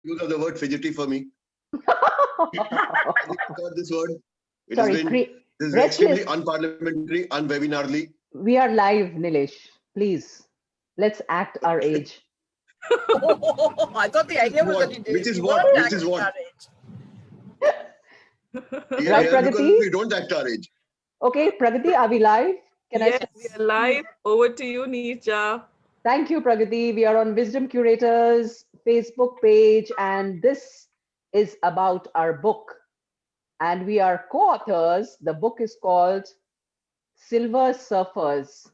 use of the word fidgety for me. I think I got this word. It has Sorry, been, this is extremely restless. unparliamentary, unwebinarly. We are live, Nilesh. Please, let's act our age. Oh, I thought the idea was that Which is you what? weren't Which is acting what? our age. We are Right, here because Pragati? we don't act our age. Okay, Pragati, are we live? Can I Yes, start? we are live. Over to you, Neerja. Thank you, Pragati. We are on Wisdom Curators Facebook page, and this is about our book. And we are co-authors. The book is called Silver Surfers.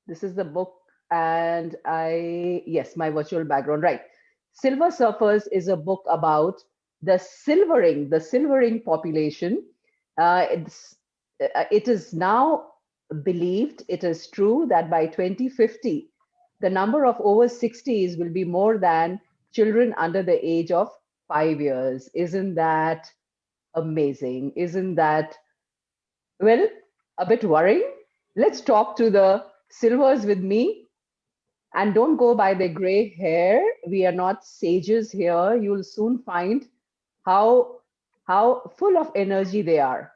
This is the book, and yes, my virtual background, right. Silver Surfers is a book about the silvering population. It is now believed, it is true that by 2050, the number of over 60s will be more than children under the age of 5 years. Isn't that amazing? Isn't that, well, a bit worrying? Let's talk to the silvers with me, and don't go by their gray hair. We are not sages here. You'll soon find how full of energy they are.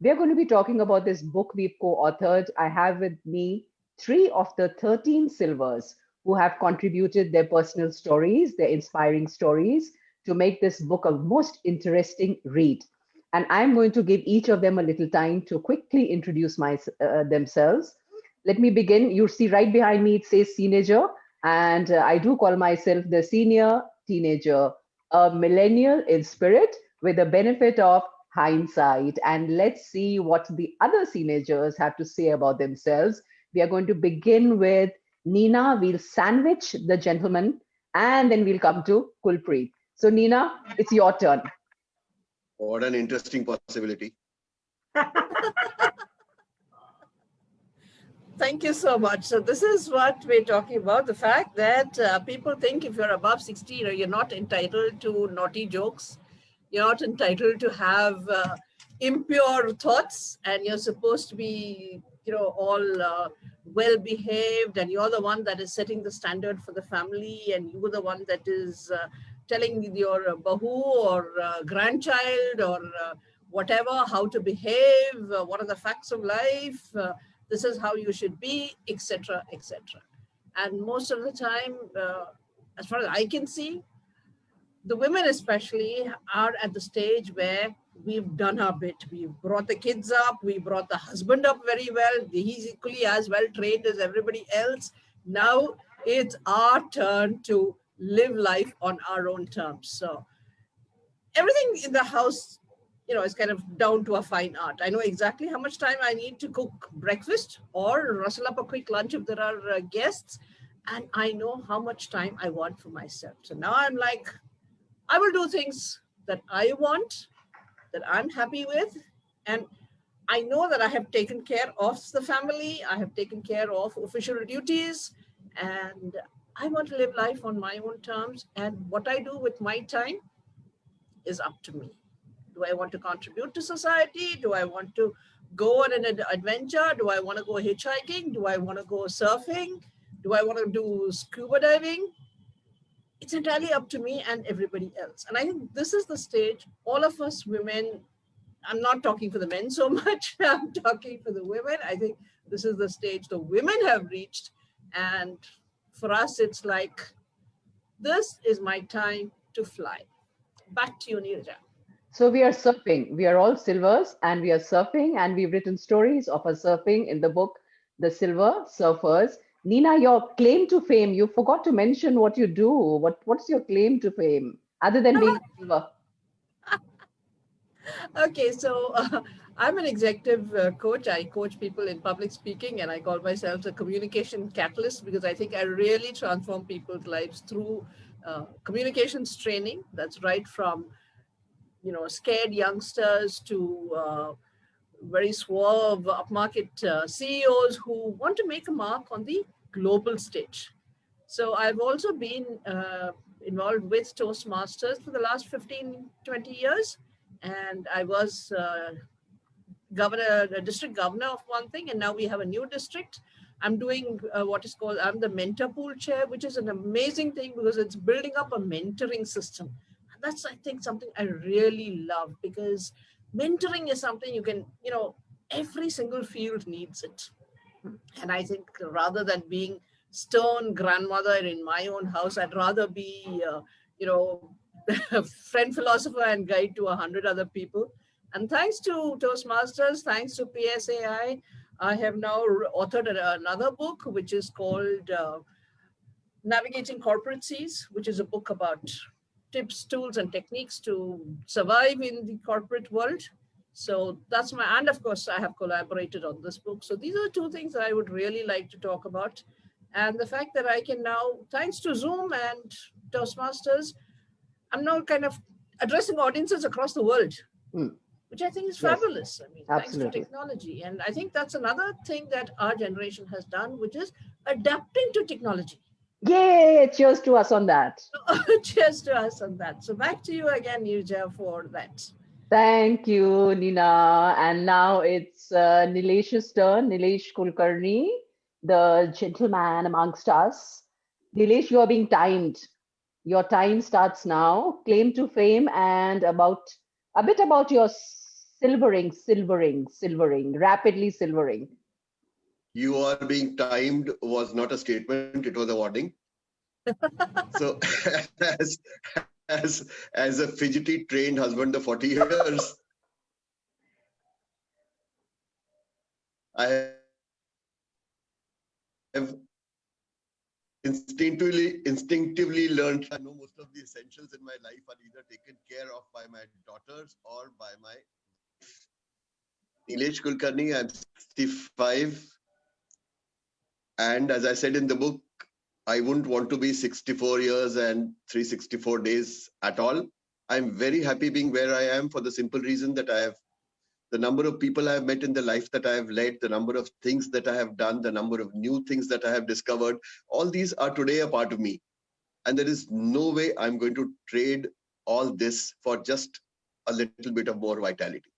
We are going to be talking about this book we've co-authored. I have with me 3 of the 13 silvers who have contributed their personal stories, their inspiring stories, to make this book a most interesting read. And I'm going to give each of them a little time to quickly introduce themselves. Let me begin. You see right behind me, it says teenager, and I do call myself the senior teenager, a millennial in spirit with the benefit of hindsight. And let's see what the other teenagers have to say about themselves. We are going to begin with Nina. We'll sandwich the gentleman, and then we'll come to Kulpreet. So, Nina, it's your turn. What an interesting possibility. Thank you so much. So this is what we're talking about, the fact that people think if you're above 60, you're not entitled to naughty jokes. You're not entitled to have impure thoughts, and you're supposed to be, all well behaved, and you're the one that is setting the standard for the family, and you're the one that is telling your bahu or grandchild or whatever how to behave, what are the facts of life, this is how you should be, etc., etc. And most of the time, as far as I can see, the women especially are at the stage where we've done our bit. We've brought the kids up, we brought the husband up very well. He's equally as well trained as everybody else. Now it's our turn to live life on our own terms. So everything in the house, is kind of down to a fine art. I know exactly how much time I need to cook breakfast or rustle up a quick lunch if there are guests. And I know how much time I want for myself. So now I'm like, I will do things that I want, that I'm happy with. And I know that I have taken care of the family. I have taken care of official duties. And I want to live life on my own terms. And what I do with my time is up to me. Do I want to contribute to society? Do I want to go on an adventure? Do I want to go hitchhiking? Do I want to go surfing? Do I want to do scuba diving? It's entirely up to me and everybody else. And I think this is the stage all of us women, I'm not talking for the men so much, I'm talking for the women. I think this is the stage the women have reached. And for us, it's like, this is my time to fly. Back to you, Neerja. So we are surfing. We are all silvers, and we are surfing, and we've written stories of our surfing in the book, The Silver Surfers. Nina, your claim to fame, you forgot to mention what you do. What's your claim to fame, other than being silver? Okay, so I'm an executive coach. I coach people in public speaking, and I call myself a communication catalyst because I think I really transform people's lives through communications training. That's right from scared youngsters to very suave upmarket CEOs who want to make a mark on the global stage. So I've also been involved with Toastmasters for the last 15, 20 years. And I was district governor of one thing, and now we have a new district. I'm doing what is called, I'm the mentor pool chair, which is an amazing thing because it's building up a mentoring system. that's, I think, something I really love, because mentoring is something you can, every single field needs it. And I think rather than being stern grandmother in my own house, I'd rather be, friend, philosopher, and guide to 100 other people. And thanks to Toastmasters, thanks to PSAI, I have now authored another book, which is called Navigating Corporate Seas, which is a book about tips, tools, and techniques to survive in the corporate world. So that's and of course, I have collaborated on this book. So these are two things that I would really like to talk about. And the fact that I can now, thanks to Zoom and Toastmasters, I'm now kind of addressing audiences across the world, which I think is fabulous. I mean, absolutely. thanks to technology. And I think that's another thing that our generation has done, which is adapting to technology. Yay! Cheers to us on that. Cheers to us on that. So back to you again, Neerja, for that. Thank you, Nina. And now it's Nilesh's turn. Nilesh Kulkarni, the gentleman amongst us. Nilesh, you are being timed. Your time starts now. Claim to fame and a bit about your silvering, rapidly silvering. You are being timed was not a statement, it was a warning. So as a fidgety trained husband of 40 years, I have instinctively learned. I know most of the essentials in my life are either taken care of by my daughters or by my Nilesh Kulkarni. I'm 65. And as I said in the book, I wouldn't want to be 64 years and 364 days at all. I'm very happy being where I am for the simple reason that the number of people I have met in the life that I have led, the number of things that I have done, the number of new things that I have discovered, all these are today a part of me. And there is no way I'm going to trade all this for just a little bit of more vitality.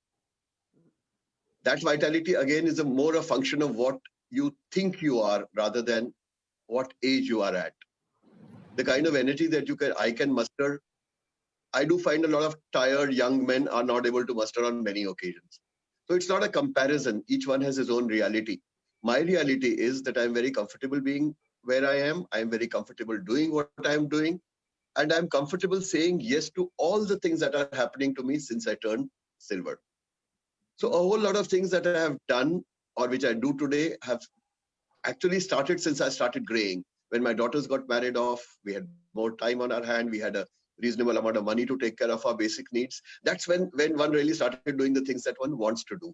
That vitality, again, is more a function of what you think you are rather than what age you are at. The kind of energy that I can muster, I do find a lot of tired young men are not able to muster on many occasions. So it's not a comparison. Each one has his own reality. My reality is that I'm very comfortable being where I am. I'm very comfortable doing what I'm doing. And I'm comfortable saying yes to all the things that are happening to me since I turned silver. So a whole lot of things that I have done or which I do today have actually started since I started graying. When my daughters got married off, we had more time on our hand. We had a reasonable amount of money to take care of our basic needs. That's when one really started doing the things that one wants to do.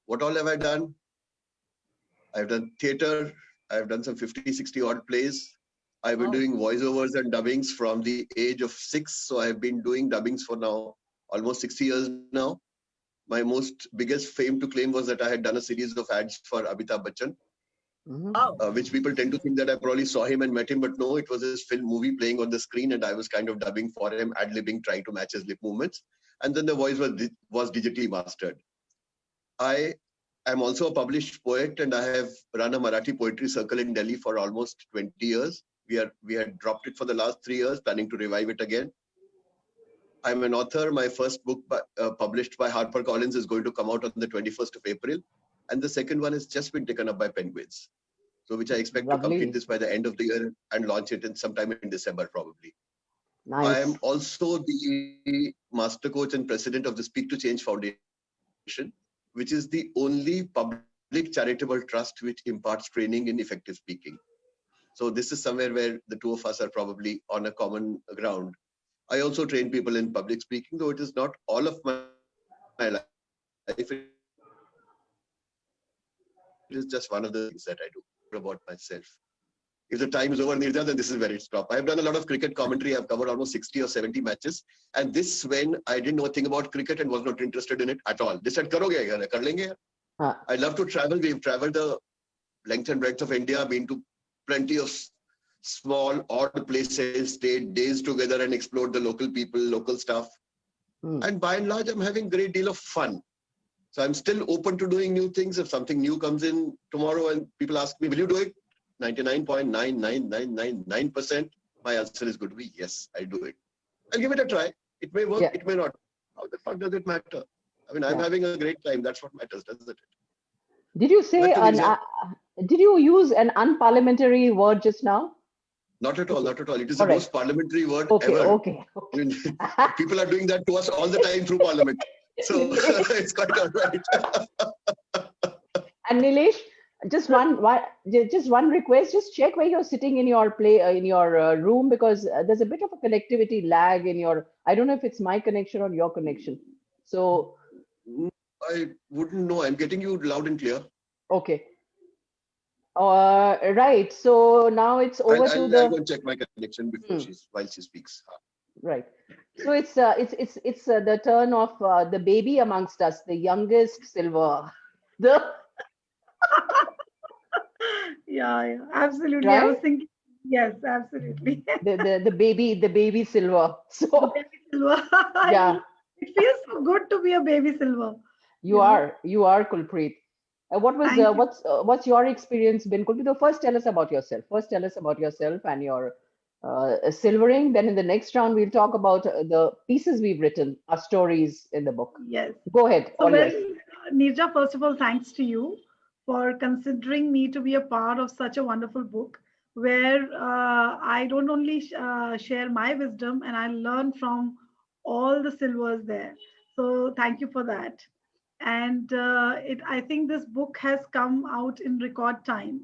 What all have I done? I've done theater. I've done some 50, 60 odd plays. I've been doing voiceovers and dubbings from the age of 6. So I've been doing dubbings for now almost 60 years now. My biggest fame to claim was that I had done a series of ads for Amitabh Bachchan. Which people tend to think that I probably saw him and met him, but no, it was his film movie playing on the screen and I was kind of dubbing for him, ad-libbing, trying to match his lip movements. And then the voice was digitally mastered. I am also a published poet and I have run a Marathi poetry circle in Delhi for almost 20 years. We had dropped it for the last 3 years, planning to revive it again. I'm an author. My first book published by HarperCollins is going to come out on the 21st of April. And the second one has just been taken up by Penguins. So which I expect to complete this by the end of the year and launch it in sometime in December, probably. Nice. I am also the master coach and president of the Speak to Change Foundation, which is the only public charitable trust which imparts training in effective speaking. So this is somewhere where the two of us are probably on a common ground. I also train people in public speaking, though it is not all of my life. It is just one of the things that I do about myself. If the time is over, Neerja, then this is where it stops. I've done a lot of cricket commentary. I've covered almost 60 or 70 matches. And this when I didn't know a thing about cricket and was not interested in it at all. They said, Karoge, kar lenge. I love to travel. We've traveled the length and breadth of India, been to plenty of small, odd places, stayed days together and explored the local people, local stuff. And by and large, I'm having a great deal of fun. So I'm still open to doing new things. If something new comes in tomorrow and people ask me, will you do it? 99.9999%. My answer is going to be yes, I'll do it. I'll give it a try. It may work, Yeah. it may not. How the fuck does it matter? I mean, I'm Yeah. having a great time. That's what matters, doesn't it? Did you say Back to Nisha. did you use an unparliamentary word just now? Not at all, Okay. not at all. It is All the right. most parliamentary word Okay, ever. okay. I mean, people are doing that to us all the time through Parliament. So it's quite all right. And Nilesh, just one request: just check where you're sitting in your room, because there's a bit of a connectivity lag in your. I don't know if it's my connection or your connection. So I wouldn't know. I'm getting you loud and clear. okay, right. So now it's over to I'll the go and check my connection before while she speaks. right. So it's the turn of the baby amongst us, the youngest Silver, the Yeah, absolutely. I was right. thinking, yes, absolutely. The baby Silver. The So baby silver. yeah. It feels so good to be a baby silver. You are Kulpreet. Thank you. What's your experience been? Kulpreet, so first tell us about yourself. First tell us about yourself and your silvering. Then in the next round we'll talk about the pieces we've written, our stories in the book. Yes. Go ahead, So, all well, yours. Nirja, first of all, thanks to you for considering me to be a part of such a wonderful book where I don't only share my wisdom and I learn from all the silvers there. So, thank you for that. And I think this book has come out in record time.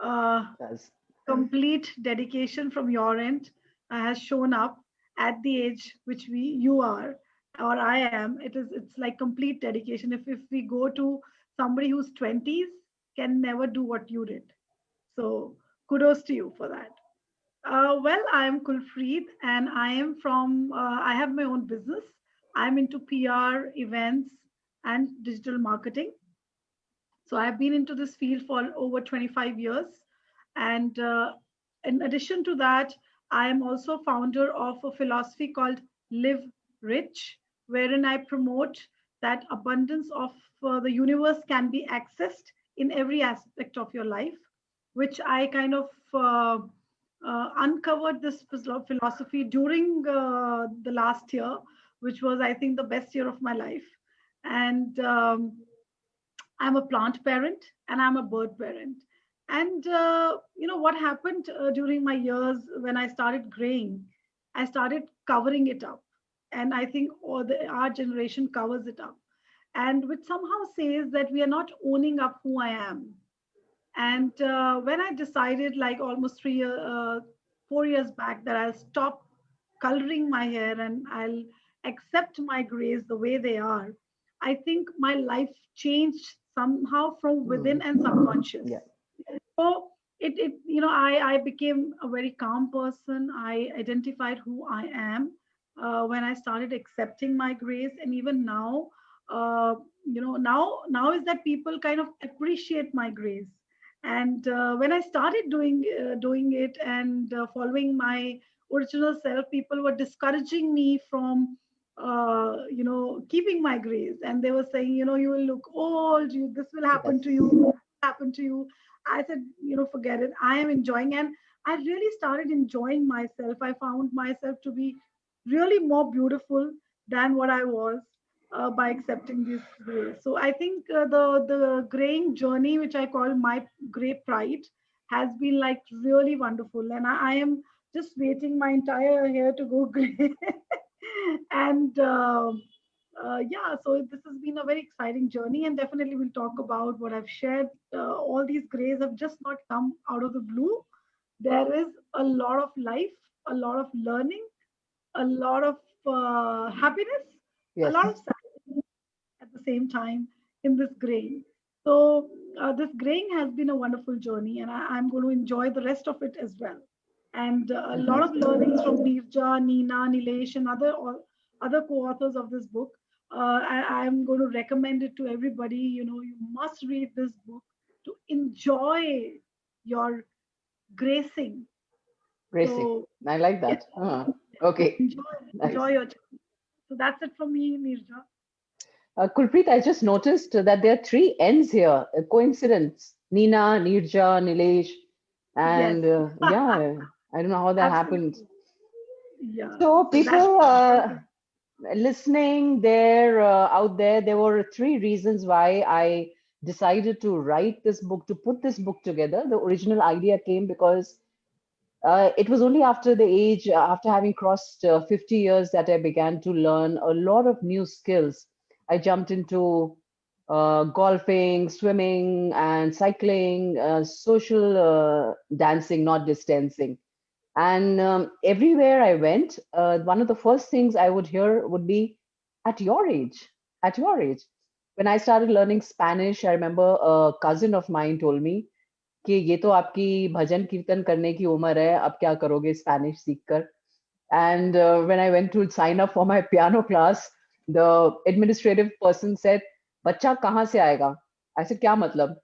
Uh, Does. Complete dedication from your end has shown up at the age which you are or I am. It's like complete dedication. If we go to somebody who's 20s can never do what you did. So kudos to you for that. Well, I'm Kulpreet and I am from I have my own business. I'm into PR, events, and digital marketing. So I've been into this field for over 25 years. And in addition to that, I am also founder of a philosophy called Live Rich, wherein I promote that abundance of the universe can be accessed in every aspect of your life, which I kind of uncovered this philosophy during the last year, which was, I think, the best year of my life. And I'm a plant parent and I'm a bird parent. And what happened during my years when I started graying, I started covering it up. And I think our generation covers it up. And which somehow says that we are not owning up who I am. And when I decided, like almost 4 years back, that I'll stop coloring my hair and I'll accept my grays the way they are, I think my life changed somehow from within and subconscious. Yeah. So I became a very calm person. I identified who I am when I started accepting my grace, and even now, now is that people kind of appreciate my grace. And when I started doing it and following my original self, people were discouraging me from keeping my grace, and they were saying, you will look old, this will happen to Yes. you, happen to you. I said, forget it. I am enjoying. And I really started enjoying myself. I found myself to be really more beautiful than what I was by accepting this grace. So I think the graying journey, which I call my gray pride, has been like really wonderful. And I am just waiting my entire hair to go gray. And yeah, so this has been a very exciting journey, and definitely we'll talk about what I've shared. All these grays have just not come out of the blue. There is a lot of life, a lot of learning, a lot of happiness, a Yes. lot of sadness at the same time in this graying. So this graying has been a wonderful journey, and I'm going to enjoy the rest of it as well. And a lot of Fantastic. learnings from Nirja, Nina, Nilesh, and other co-authors of this book. I'm going to recommend it to everybody. You must read this book to enjoy your gracing. Racing. So I like yes, that. Okay. enjoy Nice. your journey. So that's it from me, Nirja. Kulpreet, I just noticed that there are three N's here. A coincidence. Nina, Nirja, Nilesh. Yes, And yeah, I don't know how that happened. absolutely. Yeah. So So that's people, listening there out there, there were three reasons why I decided to write this book, to put this book together. The original idea came because it was only after the age, after having crossed 50 years, that I began to learn a lot of new skills. I jumped into golfing, swimming, and cycling, social dancing, not distancing. And everywhere I went, one of the first things I would hear would be, at your age, at your age. When I started learning Spanish, I remember a cousin of mine told me कि ये तो आपकी भजन कीर्तन करने की उम्र है, अब क्या करोगे स्पेनिश सीखकर. And when I went to sign up for my piano class, the administrative person said, बच्चा कहाँ से आएगा? I said, क्या मतलब?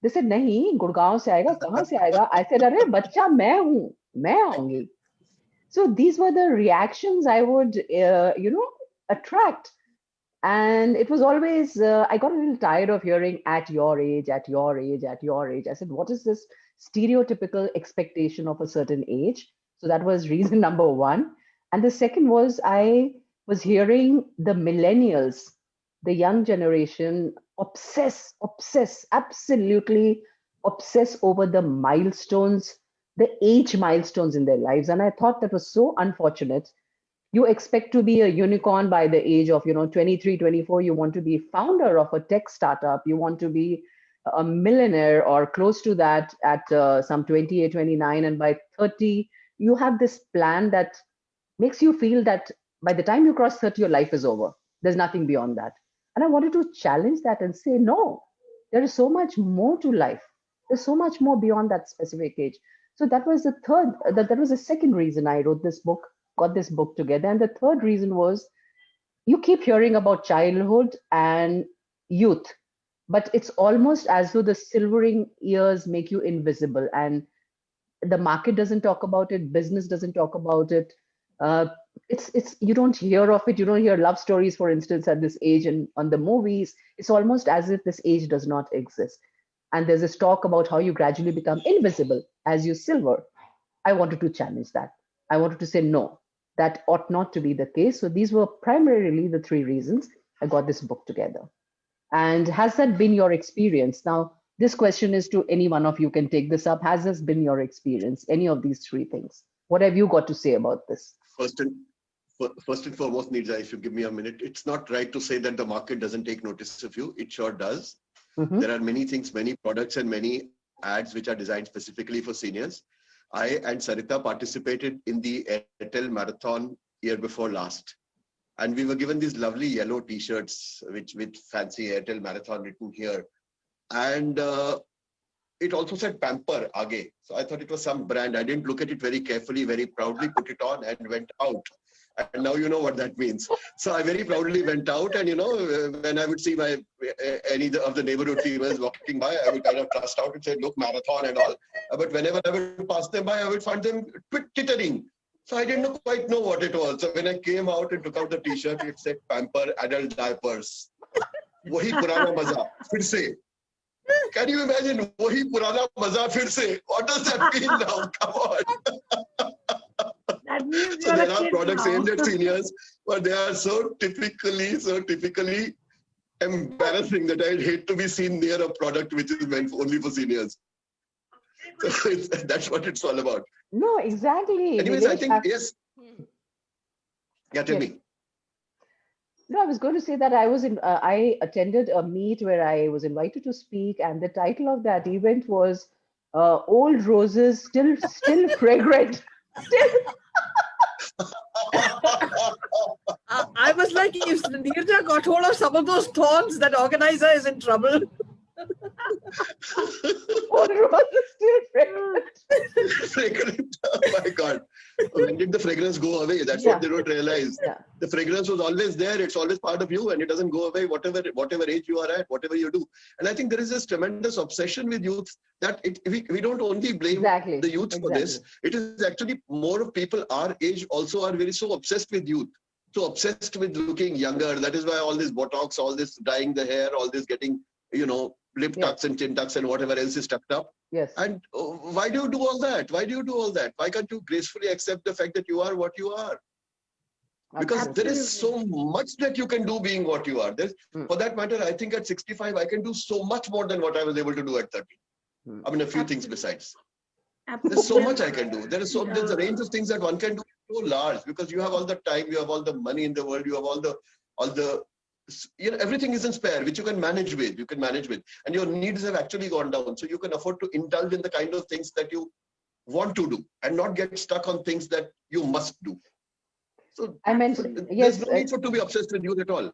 They said, नहीं, गुड़गांव से आएगा, कहाँ से आएगा? I said, अरे बच्चा मैं हूँ, मैं आऊंगी. So these were the reactions I would, attract. And it was always, I got a little tired of hearing at your age, at your age, at your age. I said, what is this stereotypical expectation of a certain age? So that was reason number one. And the second was I was hearing the millennials, the young generation, absolutely obsess over the milestones, the age milestones in their lives. And I thought that was so unfortunate. You expect to be a unicorn by the age of 23, 24. You want to be founder of a tech startup. You want to be a millionaire or close to that at some 28, 29. And by 30, you have this plan that makes you feel that by the time you cross 30, your life is over. There's nothing beyond that. And I wanted to challenge that and say, no, there is so much more to life. There's so much more beyond that specific age. So that was the third, that was the second reason I wrote this book, got this book together. And the third reason was, you keep hearing about childhood and youth, but it's almost as though the silvering years make you invisible, and the market doesn't talk about it, business doesn't talk about it. It's you don't hear of it. You don't hear love stories, for instance, at this age, and on the movies, it's almost as if this age does not exist. And there's this talk about how you gradually become invisible as you silver. I wanted to challenge that. I wanted to say, no, that ought not to be the case. So these were primarily the three reasons I got this book together. And has that been your experience? Now, this question is to any one of you, can take this up. Has this been your experience, any of these three things? What have you got to say about this? First and foremost, Neerja, if you give me a minute, it's not right to say that the market doesn't take notice of you. It sure does. Mm-hmm. There are many things, many products and many ads which are designed specifically for seniors. I and Sarita participated in the Airtel Marathon year before last. And we were given these lovely yellow t-shirts with fancy Airtel Marathon written here. And it also said Pamper Aage. So I thought it was some brand. I didn't look at it very carefully, very proudly put it on and went out. And now you know what that means. So I very proudly went out, and when I would see any of the neighborhood females walking by, I would kind of trust out and say, look, marathon and all. But whenever I would pass them by, I would find them tittering. So I didn't quite know what it was. So when I came out and took out the t-shirt, it said Pamper Adult Diapers. Wahi purana maza, fir se. Can you imagine? Wahi purana maza fir se. What does that mean now? Come on. That means So you're there a are kid products now. aimed at seniors, but they are so typically embarrassing that I'd hate to be seen near a product which is meant only for seniors. So that's what it's all about. No, exactly. Anyways, I Nilesh, think, yes. Yeah, tell Yes. me. No, I was going to say that I attended a meet where I was invited to speak, and the title of that event was "Old Roses Still Fragrant." Still, I was like, if Neerja got hold of some of those thorns, that organizer is in trouble. old roses still fragrant. Fragrant. Oh my God. When did the fragrance go away? That's Yeah. what they don't realize. Yeah. The fragrance was always there. It's always part of you, and it doesn't go away whatever age you are at, whatever you do. And I think there is this tremendous obsession with youth that we don't only blame Exactly. the youth for this. It is actually more of people our age also are very so obsessed with youth. So obsessed with looking younger. That is why all this Botox, all this dyeing the hair, all this getting, lip Yeah. tucks and chin tucks and whatever else is tucked up. Yes. And why do you do all that? Why do you do all that? Why can't you gracefully accept the fact that you are what you are? Because there is so Absolutely. much that you can do being what you are. Mm. For that matter, I think at 65, I can do so much more than what I was able to do at 30. Mm. I mean, a few things Absolutely. besides. There's so Absolutely. much I can do. There's a range of things that one can do so large because you have all the time, you have all the money in the world, you have all the everything isn't spare, which you can manage with. You can manage with, and your needs have actually gone down, so you can afford to indulge in the kind of things that you want to do and not get stuck on things that you must do. So I meant, there's yes, no need for to be obsessed with youth at all.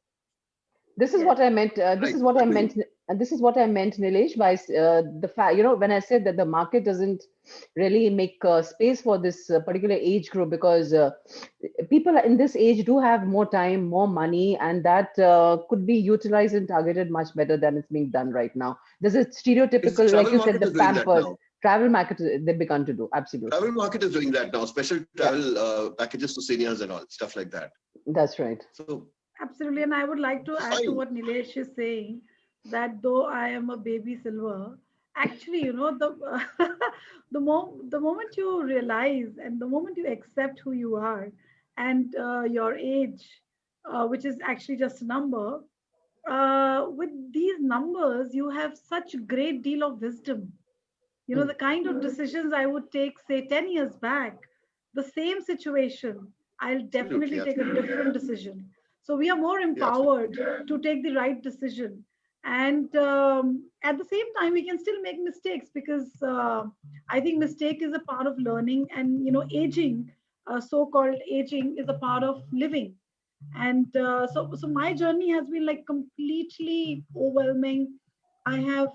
this is Yes. what I meant. This Right. is what I Agree. meant. And this is what I meant, Nilesh, by the fact, when I said that the market doesn't really make space for this particular age group because people in this age do have more time, more money, and that could be utilized and targeted much better than it's being done right now. There's a This stereotypical, like travel you said, market the is doing that Pampers, now. travel market, they've begun to do. Absolutely. Travel market is doing that now. Special Yeah, travel packages to seniors and all stuff like that. that's right. So Absolutely. And I would like to add to fine. what Nilesh is saying that though I am a baby silver, actually, the the moment you realize and the moment you accept who you are and your age, which is actually just a number, with these numbers, you have such a great deal of wisdom. Mm. The kind of decisions I would take, say, 10 years back, the same situation, I'll Absolutely, definitely take a absolutely. different decision. So we are more Yeah, absolutely. empowered to take the right decision. And at the same time, we can still make mistakes because I think mistake is a part of learning, and aging, so-called aging, is a part of living. And so my journey has been like completely overwhelming. I have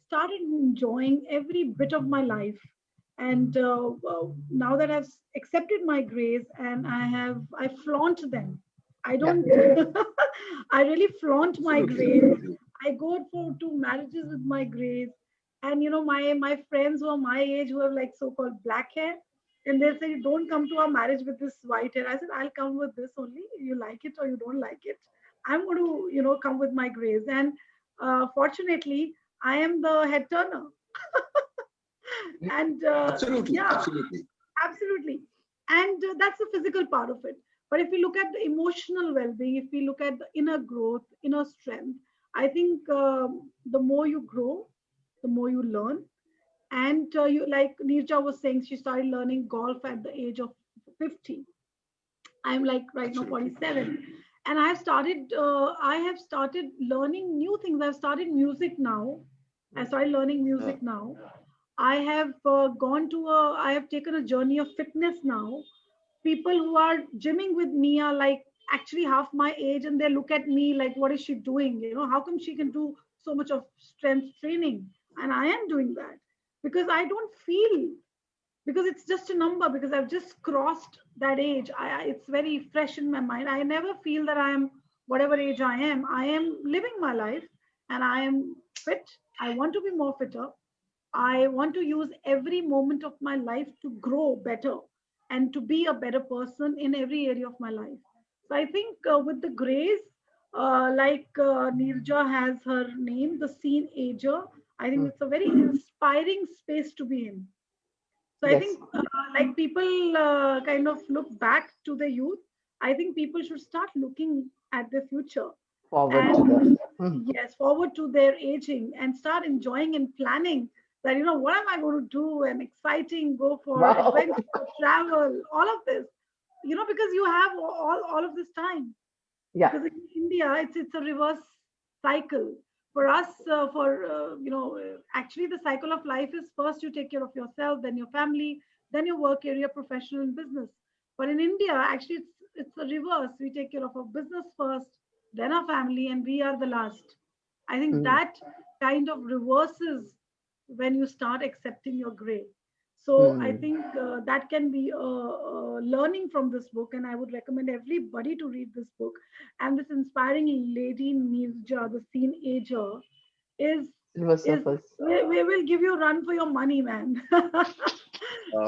started enjoying every bit of my life, and now that I've accepted my grays, and I flaunt them. I Yeah. don't I really flaunt my Absolutely, grays. absolutely. I go for to marriages with my grays, and my friends who are my age who have like so-called black hair, and they say, don't come to our marriage with this white hair. I said, I'll come with this only. You like it or you don't like it. I'm going to, come with my grays. And fortunately, I am the head turner. And Absolutely, yeah, absolutely. absolutely. And that's the physical part of it. But if we look at the emotional well being, if we look at the inner growth, inner strength, I think the more you grow, the more you learn. And like Nirja was saying, she started learning golf at the age of 50. I'm like right now Absolutely. 47, and I have started learning new things. I've started music now. I started learning Uh, music now. I have I have taken a journey of fitness now. People who are gymming with me are like actually half my age, and they look at me like, what is she doing? How come she can do so much of strength training? And I am doing that because I don't feel, because it's just a number, because I've just crossed that age. It's very fresh in my mind. I never feel that I am whatever age I am. I am living my life, and I am fit. I want to be more fitter. I want to use every moment of my life to grow better and to be a better person in every area of my life. So I think with the grace, like Nirja has her name, the Scene Ager, I think Mm. it's a very inspiring space to be in. So I Yes. think like people kind of look back to the youth. I think people should start looking at the future Forward to and the. Mm. yes, forward to their aging and start enjoying and planning that, what am I going to do, and exciting, go for Wow. adventure, travel, all of this, because you have all of this time. Yeah. Because in India, it's a reverse cycle. For us, actually the cycle of life is first you take care of yourself, then your family, then your work area, professional and business. But in India, actually it's a reverse. We take care of our business first, then our family, and we are the last. I think Mm. that kind of reverses when you start accepting your gray. So I Mm. think that can be a learning from this book, and I would recommend everybody to read this book. And this inspiring lady Nirja, the Scene Ager, is Silver is surfers. we will give you a run for your money, man.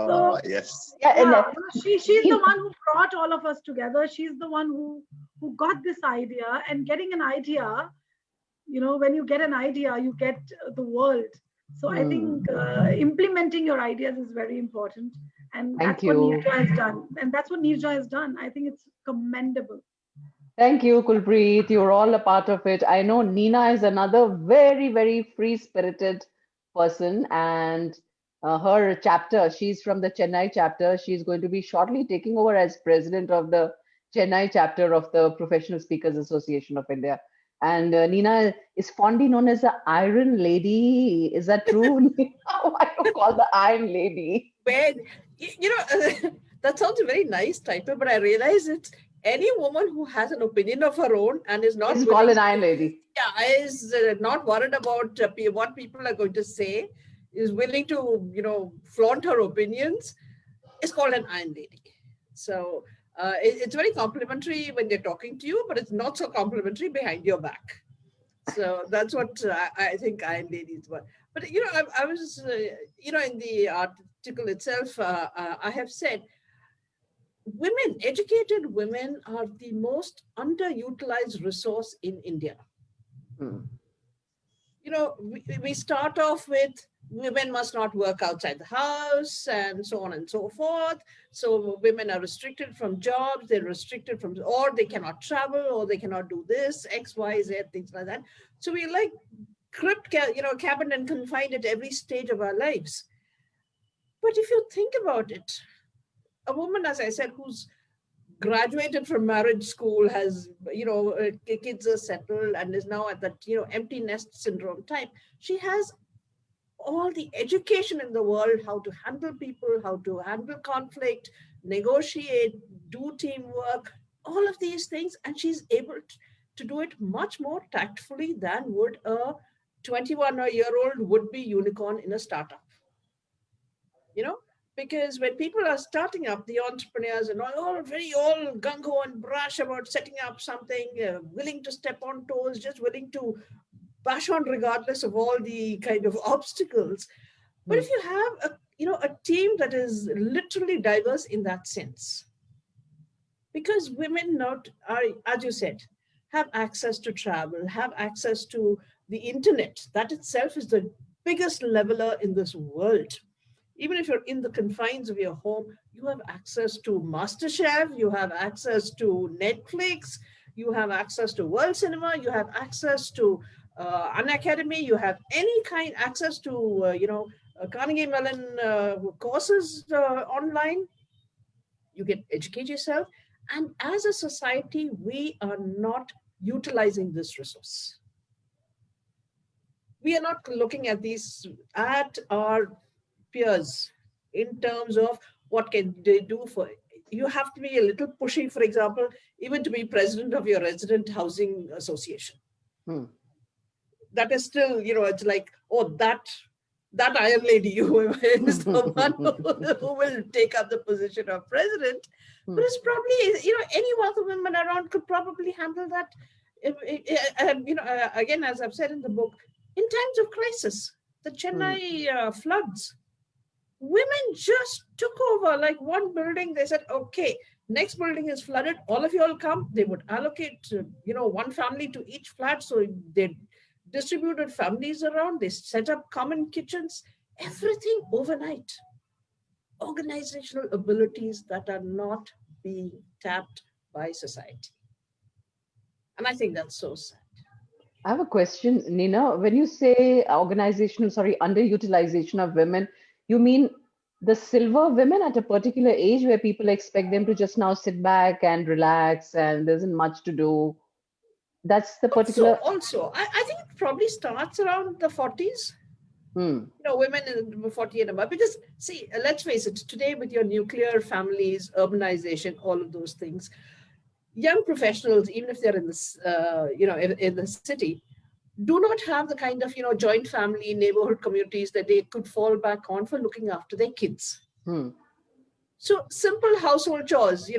So yes. Yeah, and yeah, she's the he, one who brought all of us together. She's the one who got this idea, and getting an idea, when you get an idea, you get the world. So I think mm. implementing your ideas is very important. And Thank that's what you. Neerja has done. And that's what Neerja has done. I think it's commendable. Thank you, Kulpreet. You're all a part of it. I know Nina is another very, very free-spirited person, and her chapter, she's from the Chennai chapter. She's going to be shortly taking over as president of the Chennai chapter of the Professional Speakers Association of India. And Nina is fondly known as the Iron Lady. Is that true, Nina? Why do you call the Iron Lady? Where, that sounds a very nice title, but I realize it's any woman who has an opinion of her own and is not It's willing called an Iron Lady. is not worried about what people are going to say, is willing to, flaunt her opinions, is called an Iron Lady. So it's very complimentary when they're talking to you, but it's not so complimentary behind your back. So that's what I think Iron Ladies were. But, I was, in the article itself, I have said, educated women are the most underutilized resource in India. Hmm. We start off with women must not work outside the house and so on and so forth. So women are restricted from jobs, they're restricted from, or they cannot travel, or they cannot do this, X, Y, Z, things like that. So we like cabined and confined at every stage of our lives. But if you think about it, a woman, as I said, who's graduated from marriage school, has, kids are settled and is now at that, empty nest syndrome type. She has all the education in the world, how to handle people, how to handle conflict, negotiate, do teamwork, all of these things. And she's able to do it much more tactfully than would a 21-year-old would-be unicorn in a startup. Because when people are starting up, the entrepreneurs and all gung-ho and brash about setting up something, willing to step on toes, just willing to bash on regardless of all the kind of obstacles. But if you have a team that is literally diverse in that sense, because women are, as you said, have access to travel, have access to the internet. That itself is the biggest leveler in this world. Even if you're in the confines of your home, you have access to MasterChef, you have access to Netflix, you have access to World Cinema, you have access to Unacademy, you have any kind access to, Carnegie Mellon courses online. You can educate yourself. And as a society, we are not utilizing this resource. We are not looking at our peers in terms of what can they do for it. You have to be a little pushy, for example, even to be president of your resident housing association. That is still, it's like, oh, that Iron Lady is the one who will take up the position of president. But it's probably, any one of the women around could probably handle that. Again, as I've said in the book, in times of crisis, the Chennai floods, women just took over like one building. They said, okay, next building is flooded. All of you all come. They would allocate, one family to each flat. So they distributed families around. They set up common kitchens, everything overnight. Organizational abilities that are not being tapped by society. And I think that's so sad. I have a question, Nina. When you say underutilization of women, you mean the silver women at a particular age where people expect them to just now sit back and relax and there isn't much to do? That's the particular. Also, I think it probably starts around the 40s. Women in 40 and above. Because, see, let's face it, today with your nuclear families, urbanization, all of those things, young professionals, even if they're in this, in the city, do not have the kind of, joint family, neighborhood communities that they could fall back on for looking after their kids. So simple household chores,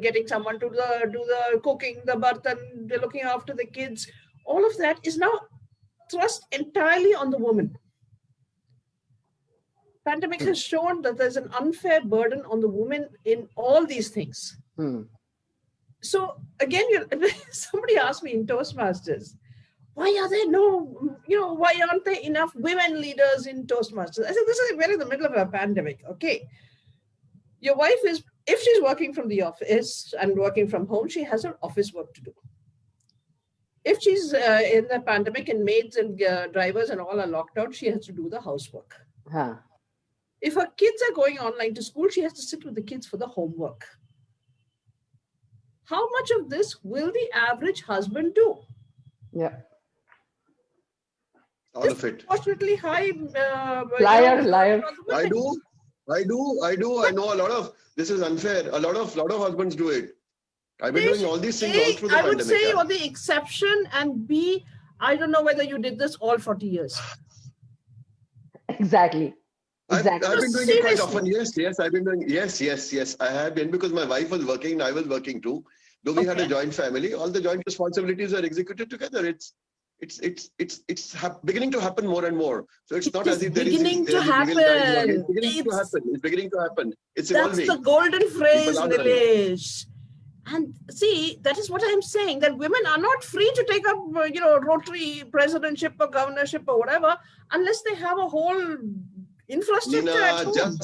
getting someone to do the cooking, the bartan, they're looking after the kids, all of that is now thrust entirely on the woman. Pandemic has shown that there's an unfair burden on the woman in all these things. So again, somebody asked me in Toastmasters, why are there why aren't there enough women leaders in Toastmasters? I said, we're in the middle of a pandemic, okay? Your wife is, if she's working from the office and working from home, she has her office work to do. If she's in the pandemic and maids and drivers and all are locked out, she has to do the housework. Huh. If her kids are going online to school, she has to sit with the kids for the homework. How much of this will the average husband do? Yeah. All of it. Unfortunately, high. Liar, liar. I do. I know a lot of, this is unfair. A lot of husbands do it. I've been doing all these things all through the I pandemic. would say yeah. you're the exception, and B, I don't know whether you did this all 40 years. Exactly. Exactly. I've been doing it quite Seriously. often. Yes, I've been doing. Yes, I have been, because my wife was working and I was working too. Though we had a Okay. joint family, all the joint responsibilities are executed together. It's beginning to happen more and more. So it's not It as is if there is beginning to we will die happen. tomorrow. It's beginning to It's- happen. It's beginning to happen. It's That's evolving. the golden phrase, People are learning. Nilesh. And see, that is what I'm saying, that women are not free to take up, Rotary presidentship or governorship or whatever, unless they have a whole infrastructure at home.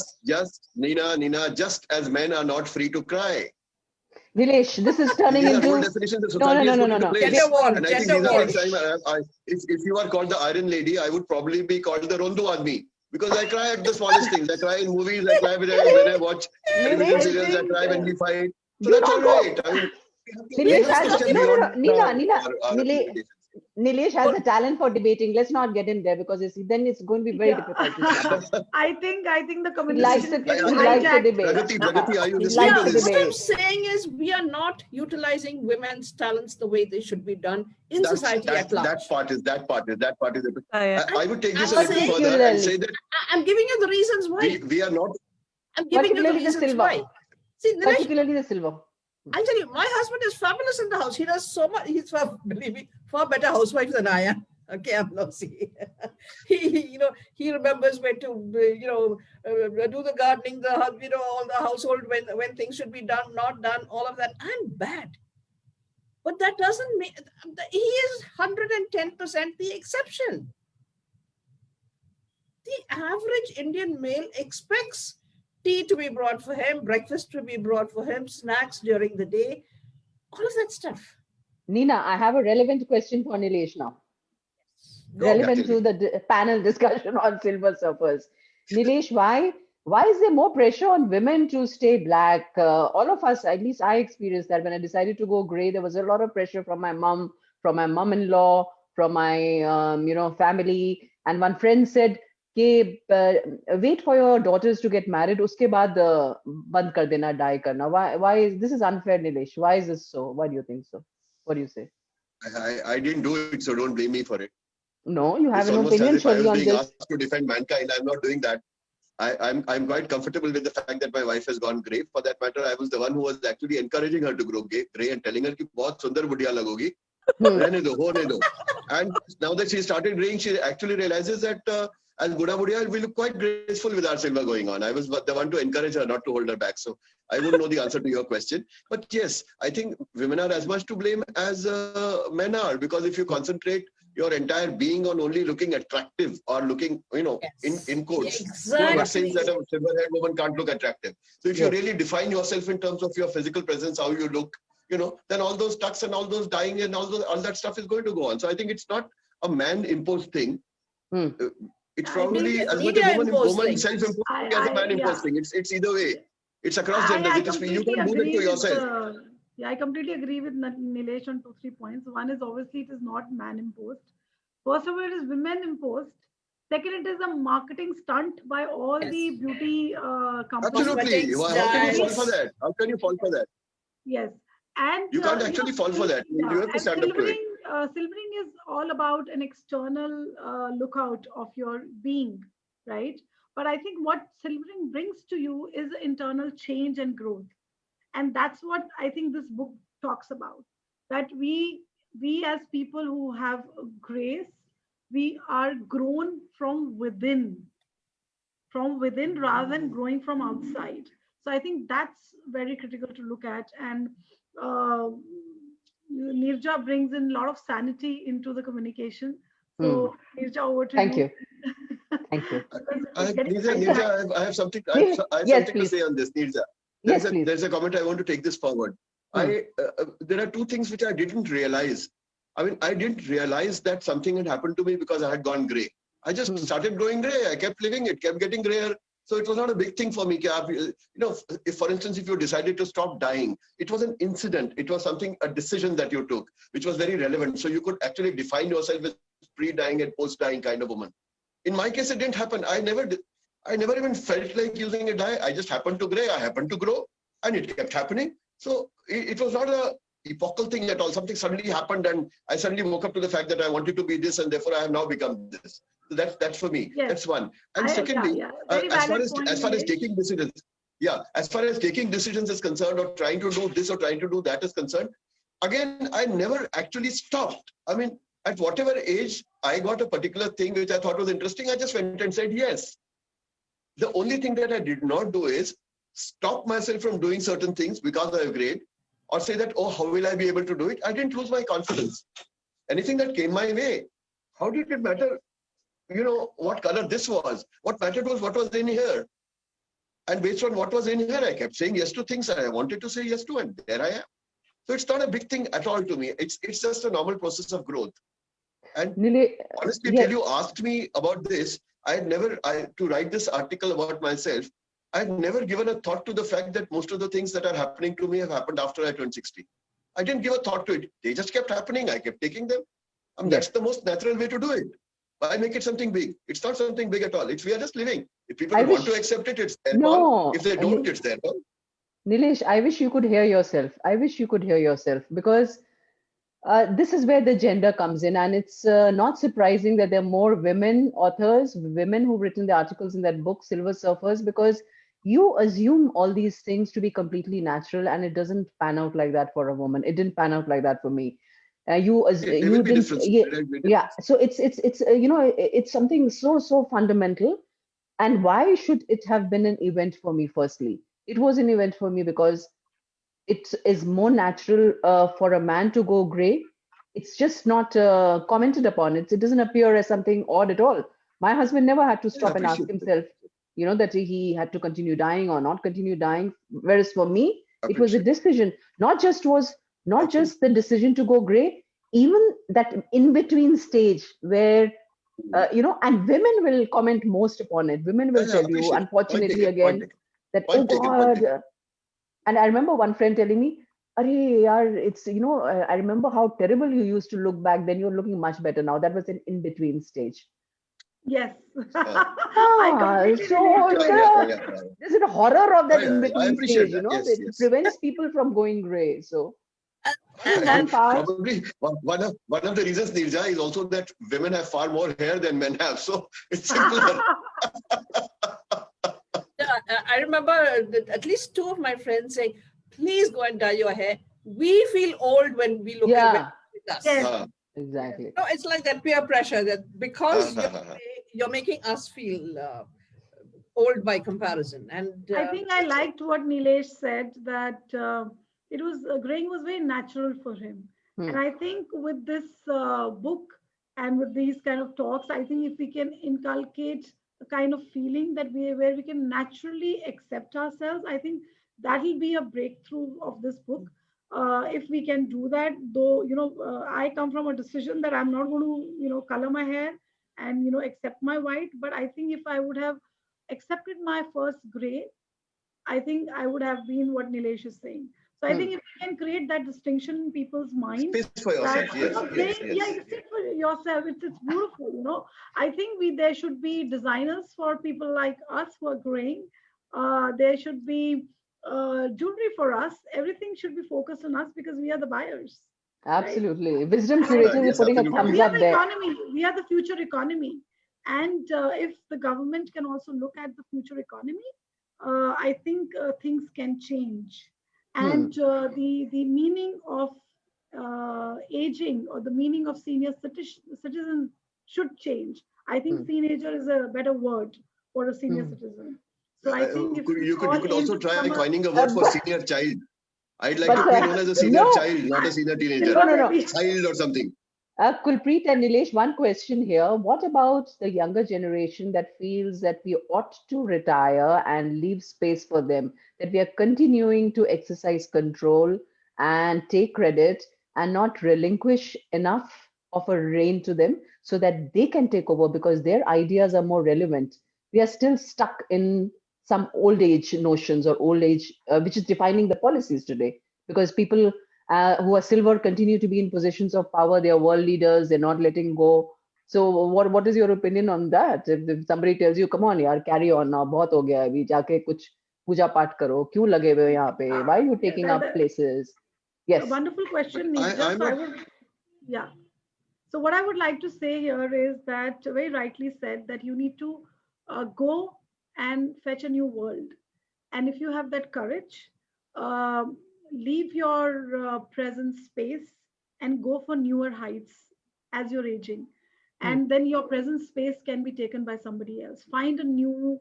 Nina, just as men are not free to cry. Nilesh, this is turning These are whole into. definitions that No, society has no, put no, into no. place. Gender war, And I think gender these are war. the time, if you are called the Iron Lady, I would probably be called the Rondu Admi. Because I cry at the smallest things. I cry in movies, I cry when I watch television Nilesh, serials, I cry when we fight. So you that's all don't go. right. I mean, Nilesh let's has step no, beyond Nina, our Nilesh, limitations. Nilesh has a talent for debating. Let's not get in there because then it's going to be very Yeah. difficult to stop. I think the He likes communication it. is getting He likes the hijacked. debate. Pragati, are you He listening likes to the this? What I'm debate. saying is, we are not utilizing women's talents the way they should be done in society at large. That part is. I would take this a I'm little saying- further and say that I'm giving you the reasons why. we are not. I'm giving you the Particularly the reasons silver. why. See, Nilesh, Particularly the silver. I'll tell you, my husband is fabulous in the house. He does so much. He's believe me, far better housewife than I am. Okay, I'm nosy. He remembers when to, do the gardening, all the household when things should be done, not done, all of that. I'm bad. But that doesn't mean he is 110% the exception. The average Indian male expects tea to be brought for him, breakfast to be brought for him, snacks during the day, all of that stuff. Nina, I have a relevant question for Nilesh now. Go. Relevant to the panel discussion on silver surfers. Nilesh, why is there more pressure on women to stay black? All of us, at least I experienced that when I decided to go gray, there was a lot of pressure from my mom, from my mom-in-law, from my family. And one friend said, wait for your daughters to get married, uske baad band kar dena, dye karna. Why is this is unfair, Nilesh? Why is this so? Why do you think so? What do you say? I didn't do it, so don't blame me for it. No, you have It's an almost opinion, as if I surely, was on being this. asked to defend mankind. I'm not doing that. I'm quite comfortable with the fact that my wife has gone grey. For that matter, I was the one who was actually encouraging her to grow grey and telling her कि बहुत सुंदर बुढ़िया लगोगी, रहने दो, होने दो. And now that she started graying, she actually realizes that as Buddha Buddhiya, we look quite graceful with our silver going on. I was the one to encourage her, not to hold her back. So I wouldn't know the answer to your question. But yes, I think women are as much to blame as men are, because if you concentrate your entire being on only looking attractive or looking, Yes. in quotes, Exactly. whoever says that a silver-haired woman can't look attractive. So if Yes. you really define yourself in terms of your physical presence, how you look, then all those tucks and all those dyeing and all that stuff is going to go on. So I think it's not a man-imposed thing. It's I probably think as it's much a media-imposed woman thing. self-imposing as a man-imposed thing. It's either way. It's across I genders. You completely can't do that agree to with yourself. I completely agree with Nilesh on 2-3 points. One is obviously it is not man imposed. First of all, it is women imposed. Second, it is a marketing stunt by all Yes. the beauty companies. Absolutely. Cosmetics, How can you fall dyes. for that? How can you fall for that? Yes. And You can't actually fall for that. You have to and stand up to it. silvering is all about an external lookout of your being, right? But I think what silvering brings to you is internal change and growth. And that's what I think this book talks about, that we as people who have grace, we are grown from within rather than growing from outside. So I think that's very critical to look at. And Nirja brings in a lot of sanity into the communication. So Nirja, over to Thank you. you. Thank you. Neerja, I have something. I Yes, have yes, something to please. say on this, Neerja. Yes, please. There's a comment I want to take this forward. There are two things which I didn't realize. I mean, I didn't realize that something had happened to me because I had gone grey. I just started going grey. I kept living. It kept getting grayer. So it was not a big thing for me. You know, if, for instance, if you decided to stop dying, it was an incident. It was something, a decision that you took, which was very relevant. So you could actually define yourself as pre-dying and post-dying kind of woman. In my case, it didn't happen. I never even felt like using a dye. I just happened to gray. I happened to grow, and it kept happening. So it was not a epochal thing at all. Something suddenly happened, and I suddenly woke up to the fact that I wanted to be this, and therefore I have now become this. So that's for me. Yes. That's one. And secondly, as far as taking decisions, as far as taking decisions is concerned, or trying to do this or trying to do that is concerned, again, I never actually stopped. I mean, at whatever age I got a particular thing which I thought was interesting, I just went and said yes. The only thing that I did not do is stop myself from doing certain things because I have grade, or say that, oh, how will I be able to do it? I didn't lose my confidence. Anything that came my way, how did it matter? You know, what color this was? What mattered was what was in here. And based on what was in here, I kept saying yes to things that I wanted to say yes to, and there I am. So it's not a big thing at all to me. It's just a normal process of growth. And honestly, till you asked me about this, I had never, to write this article about myself, I had never given a thought to the fact that most of the things that are happening to me have happened after I turned 60. I didn't give a thought to it. They just kept happening. I kept taking them. That's the most natural way to do it. Why make it something big? It's not something big at all. We are just living. If people want to accept it, it's their call. If they don't, it's their call. Nilesh, I wish you could hear yourself. I wish you could hear yourself, because this is where the gender comes in. And it's not surprising that there are more women authors, women who've written the articles in that book, Silver Surfers, because you assume all these things to be completely natural, and it doesn't pan out like that for a woman. It didn't pan out like that for me. So it's you know, it's something so fundamental. And why should it have been an event for me? Firstly, it was an event for me because it is more natural for a man to go gray. It's just not commented upon. It doesn't appear as something odd at all. My husband never had to stop and ask himself, you know, that he had to continue dying or not continue dying. Whereas for me, it was a decision. Not just the decision to go gray, even that in between stage where you know, and women will comment most upon it. Women will tell you, unfortunately, again, that oh God. And I remember one friend telling me, "Arey yaar, it's, you know, I remember how terrible you used to look back then. You're looking much better now." That was an in between stage. Yes. There's a horror of that in between stage, you know, it prevents people from going gray. So probably one of the reasons, Neerja, is also that women have far more hair than men have. So it's simpler. I remember at least two of my friends saying, please go and dye your hair. We feel old when we look at us. Yes. Exactly. No, it's like that peer pressure that because you're making us feel old by comparison. And I think I liked what Nilesh said, that it was graying was very natural for him. And I think with this book and with these kind of talks, I think if we can inculcate a kind of feeling that where we can naturally accept ourselves, I think that will be a breakthrough of this book. If we can do that, though, you know, I come from a decision that I'm not going to, you know, color my hair and, you know, accept my white. But I think if I would have accepted my first gray, I think I would have been what Nilesh is saying. So I think if you can create that distinction in people's minds, space for yourself, yes. You sit for yourself. It's beautiful, you know. I think there should be designers for people like us who are graying. There should be jewelry for us. Everything should be focused on us because we are the buyers. Absolutely. Right? Wisdom Curators is putting a thumbs up there. We are the future economy. And if the government can also look at the future economy, I think things can change. And the meaning of aging, or the meaning of senior citizen should change. I think teenager is a better word for a senior citizen. So I think if you could also try coining a word for senior child. I'd like to be known as a senior child, not a senior teenager. No. Child or something. Kulpreet and Nilesh, one question here. What about the younger generation that feels that we ought to retire and leave space for them, that we are continuing to exercise control and take credit and not relinquish enough of a reign to them so that they can take over because their ideas are more relevant? We are still stuck in some old age notions or old age, which is defining the policies today because people who are silver continue to be in positions of power. They are world leaders. They're not letting go. So, what is your opinion on that? If somebody tells you, "Come on, yaar, carry on now, बहुत हो गया है, अभी जाके कुछ पूजा पाठ करो, क्यों लगे हुए हो यहाँ पे? Why are you taking up places?" A Yes. wonderful question, Neerja. I'm So I not. would, yeah. So what I would like to say here is that very rightly said that you need to go and fetch a new world. And if you have that courage, um, leave your present space and go for newer heights as you're aging. And then your present space can be taken by somebody else. Find a new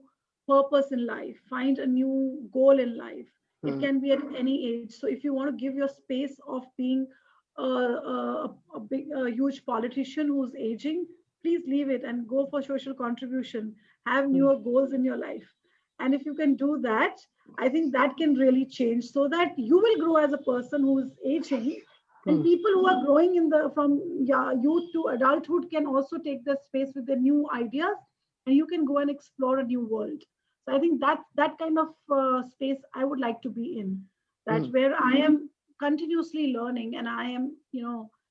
purpose in life, find a new goal in life. It can be at any age. So if you want to give your space of being a huge politician who's aging, please leave it and go for social contribution. Have newer goals in your life. And if you can do that, I think that can really change so that you will grow as a person who is aging. And people who are growing in the from youth to adulthood can also take the space with their new ideas, and you can go and explore a new world. So I think that kind of space I would like to be in, that where I am continuously learning and I am,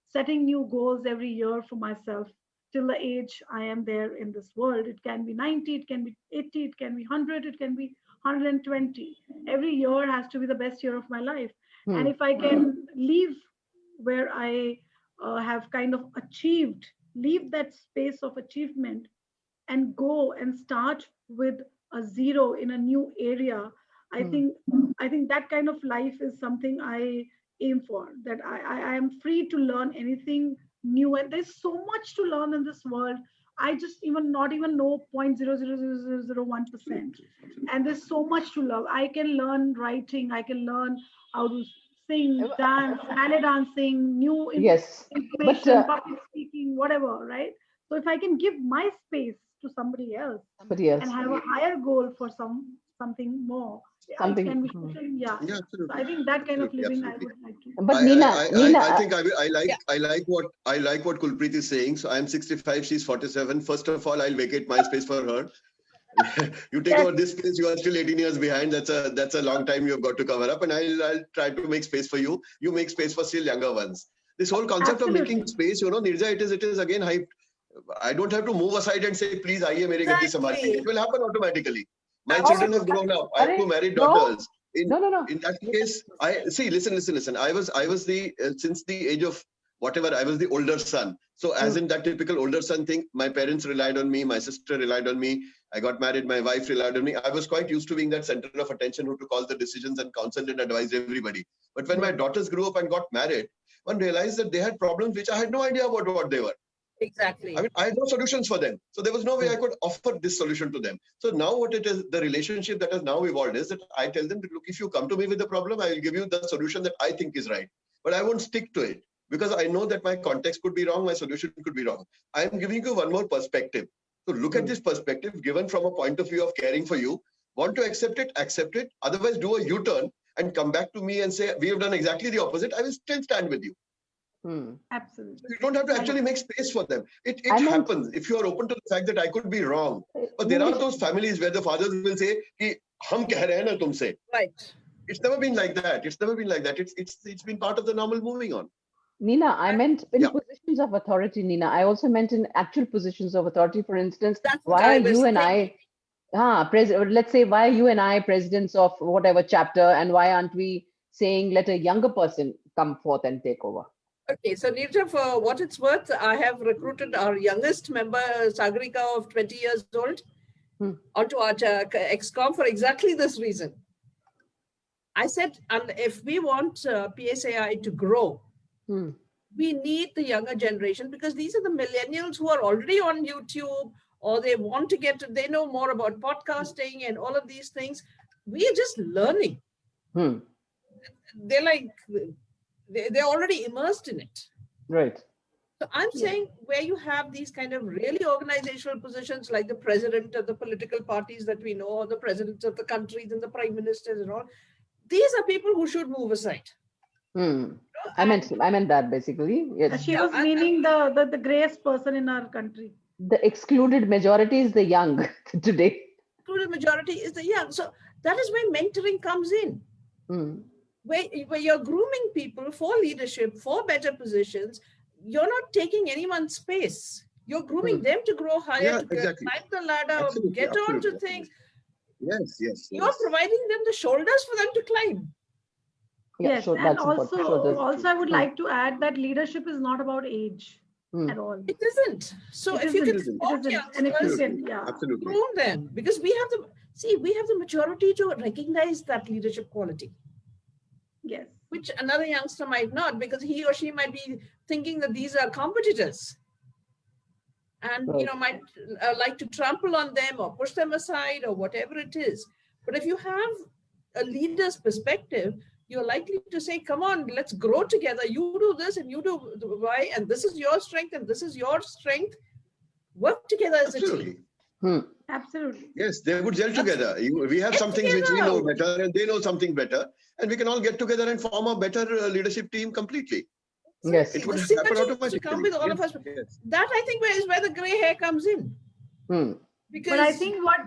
setting new goals every year for myself till the age I am there in this world. It can be 90, it can be 80, it can be 100, it can be 120. Every year has to be the best year of my life. And if I can leave where I have kind of achieved, leave that space of achievement and go and start with a zero in a new area, I think that kind of life is something I aim for, that I am free to learn anything new, and there's so much to learn in this world. I just even not even know 0.00001%, and there's so much to love. I can learn writing, I can learn how to sing, dance, ballet dancing, new Yes. information, public speaking, whatever, right? So if I can give my space to somebody else Somebody else. and have a higher goal for something more, Something. it can be Yeah, So absolutely. I think that kind of Absolutely, living I absolutely. would like to. But Nina, I think I like what Kulpreet is saying. So I'm 65, she's 47. First of all, I'll vacate my space for her. You take over this space, you are still 18 years behind. That's a long time you've got to cover up, and I'll try to make space for you. You make space for still younger ones. This whole concept of making space, Nirja, it is again hyped. I don't have to move aside and say, please, aaiye mere gaddi sambhaliye. It will happen automatically. My children have grown up. I have two married daughters. No. In that case, listen. I was the since the age of whatever, I was the older son. So as in that typical older son thing, my parents relied on me, my sister relied on me. I got married, my wife relied on me. I was quite used to being that center of attention who took all the decisions and counseled and advised everybody. But when my daughters grew up and got married, one realized that they had problems which I had no idea about what they were. Exactly. I mean, I had no solutions for them. So there was no way I could offer this solution to them. So now what it is, the relationship that has now evolved is that I tell them, look, if you come to me with a problem, I will give you the solution that I think is right. But I won't stick to it because I know that my context could be wrong, my solution could be wrong. I am giving you one more perspective. So look at this perspective given from a point of view of caring for you. Want to accept it, accept it. Otherwise, do a U-turn and come back to me and say, we have done exactly the opposite. I will still stand with you. Absolutely. You don't have to actually make space for them. It happens if you are open to the fact that I could be wrong. But there are those families where the fathers will say, "Ki hum keh rahe hain na tumse." Right. It's never been like that. It's been part of the normal moving on. Nina, I meant in positions of authority, Nina. I also meant in actual positions of authority. For instance, why are you and I, let's say, why are you and I presidents of whatever chapter, and why aren't we saying let a younger person come forth and take over? Okay, so Neerja, for what it's worth, I have recruited our youngest member, Sagarika, of 20 years old, onto our ExCom for exactly this reason. I said, and if we want PSAI to grow, we need the younger generation, because these are the millennials who are already on YouTube, or they want to they know more about podcasting and all of these things. We are just learning. They're like, they're already immersed in it. Right. So I'm Yes. saying where you have these kind of really organizational positions like the president of the political parties that we know, or the presidents of the countries and the prime ministers and all, these are people who should move aside. Hmm. I meant that basically. Yes. She Yeah, was meaning the grayest person in our country. The excluded majority is the young today. included majority is the young. So that is where mentoring comes in. Hmm. Where you're grooming people for leadership, for better positions, you're not taking anyone's space. You're grooming them to grow higher, Yeah, to exactly. climb the ladder, Absolutely, get on absolutely, to things. Yes. You're providing them the shoulders for them to climb. Yeah, Yes, sure. and That's important. Sure, also I would Hmm. like to add that leadership is not about age Hmm. at all. It isn't. So It if you can isn't. It support isn't. And if you youngsters, can, yeah. Absolutely. groom them, because we have the maturity to recognize that leadership quality, Yes. which another youngster might not, because he or she might be thinking that these are competitors and Right. might like to trample on them or push them aside or whatever it is. But if you have a leader's perspective, you're likely to say, come on, let's grow together. You do this and you do Y, and this is your strength and this is your strength. Work together as a team. Absolutely. Hmm. Absolutely. Yes, they would gel together. We have Get some things which we know together. better and they know something better. And we can all get together and form a better leadership team completely. Yes. It would The happen synergy automatically. to come with all of us. Yes. That I think is where the gray hair comes in. Hmm. Because But I think what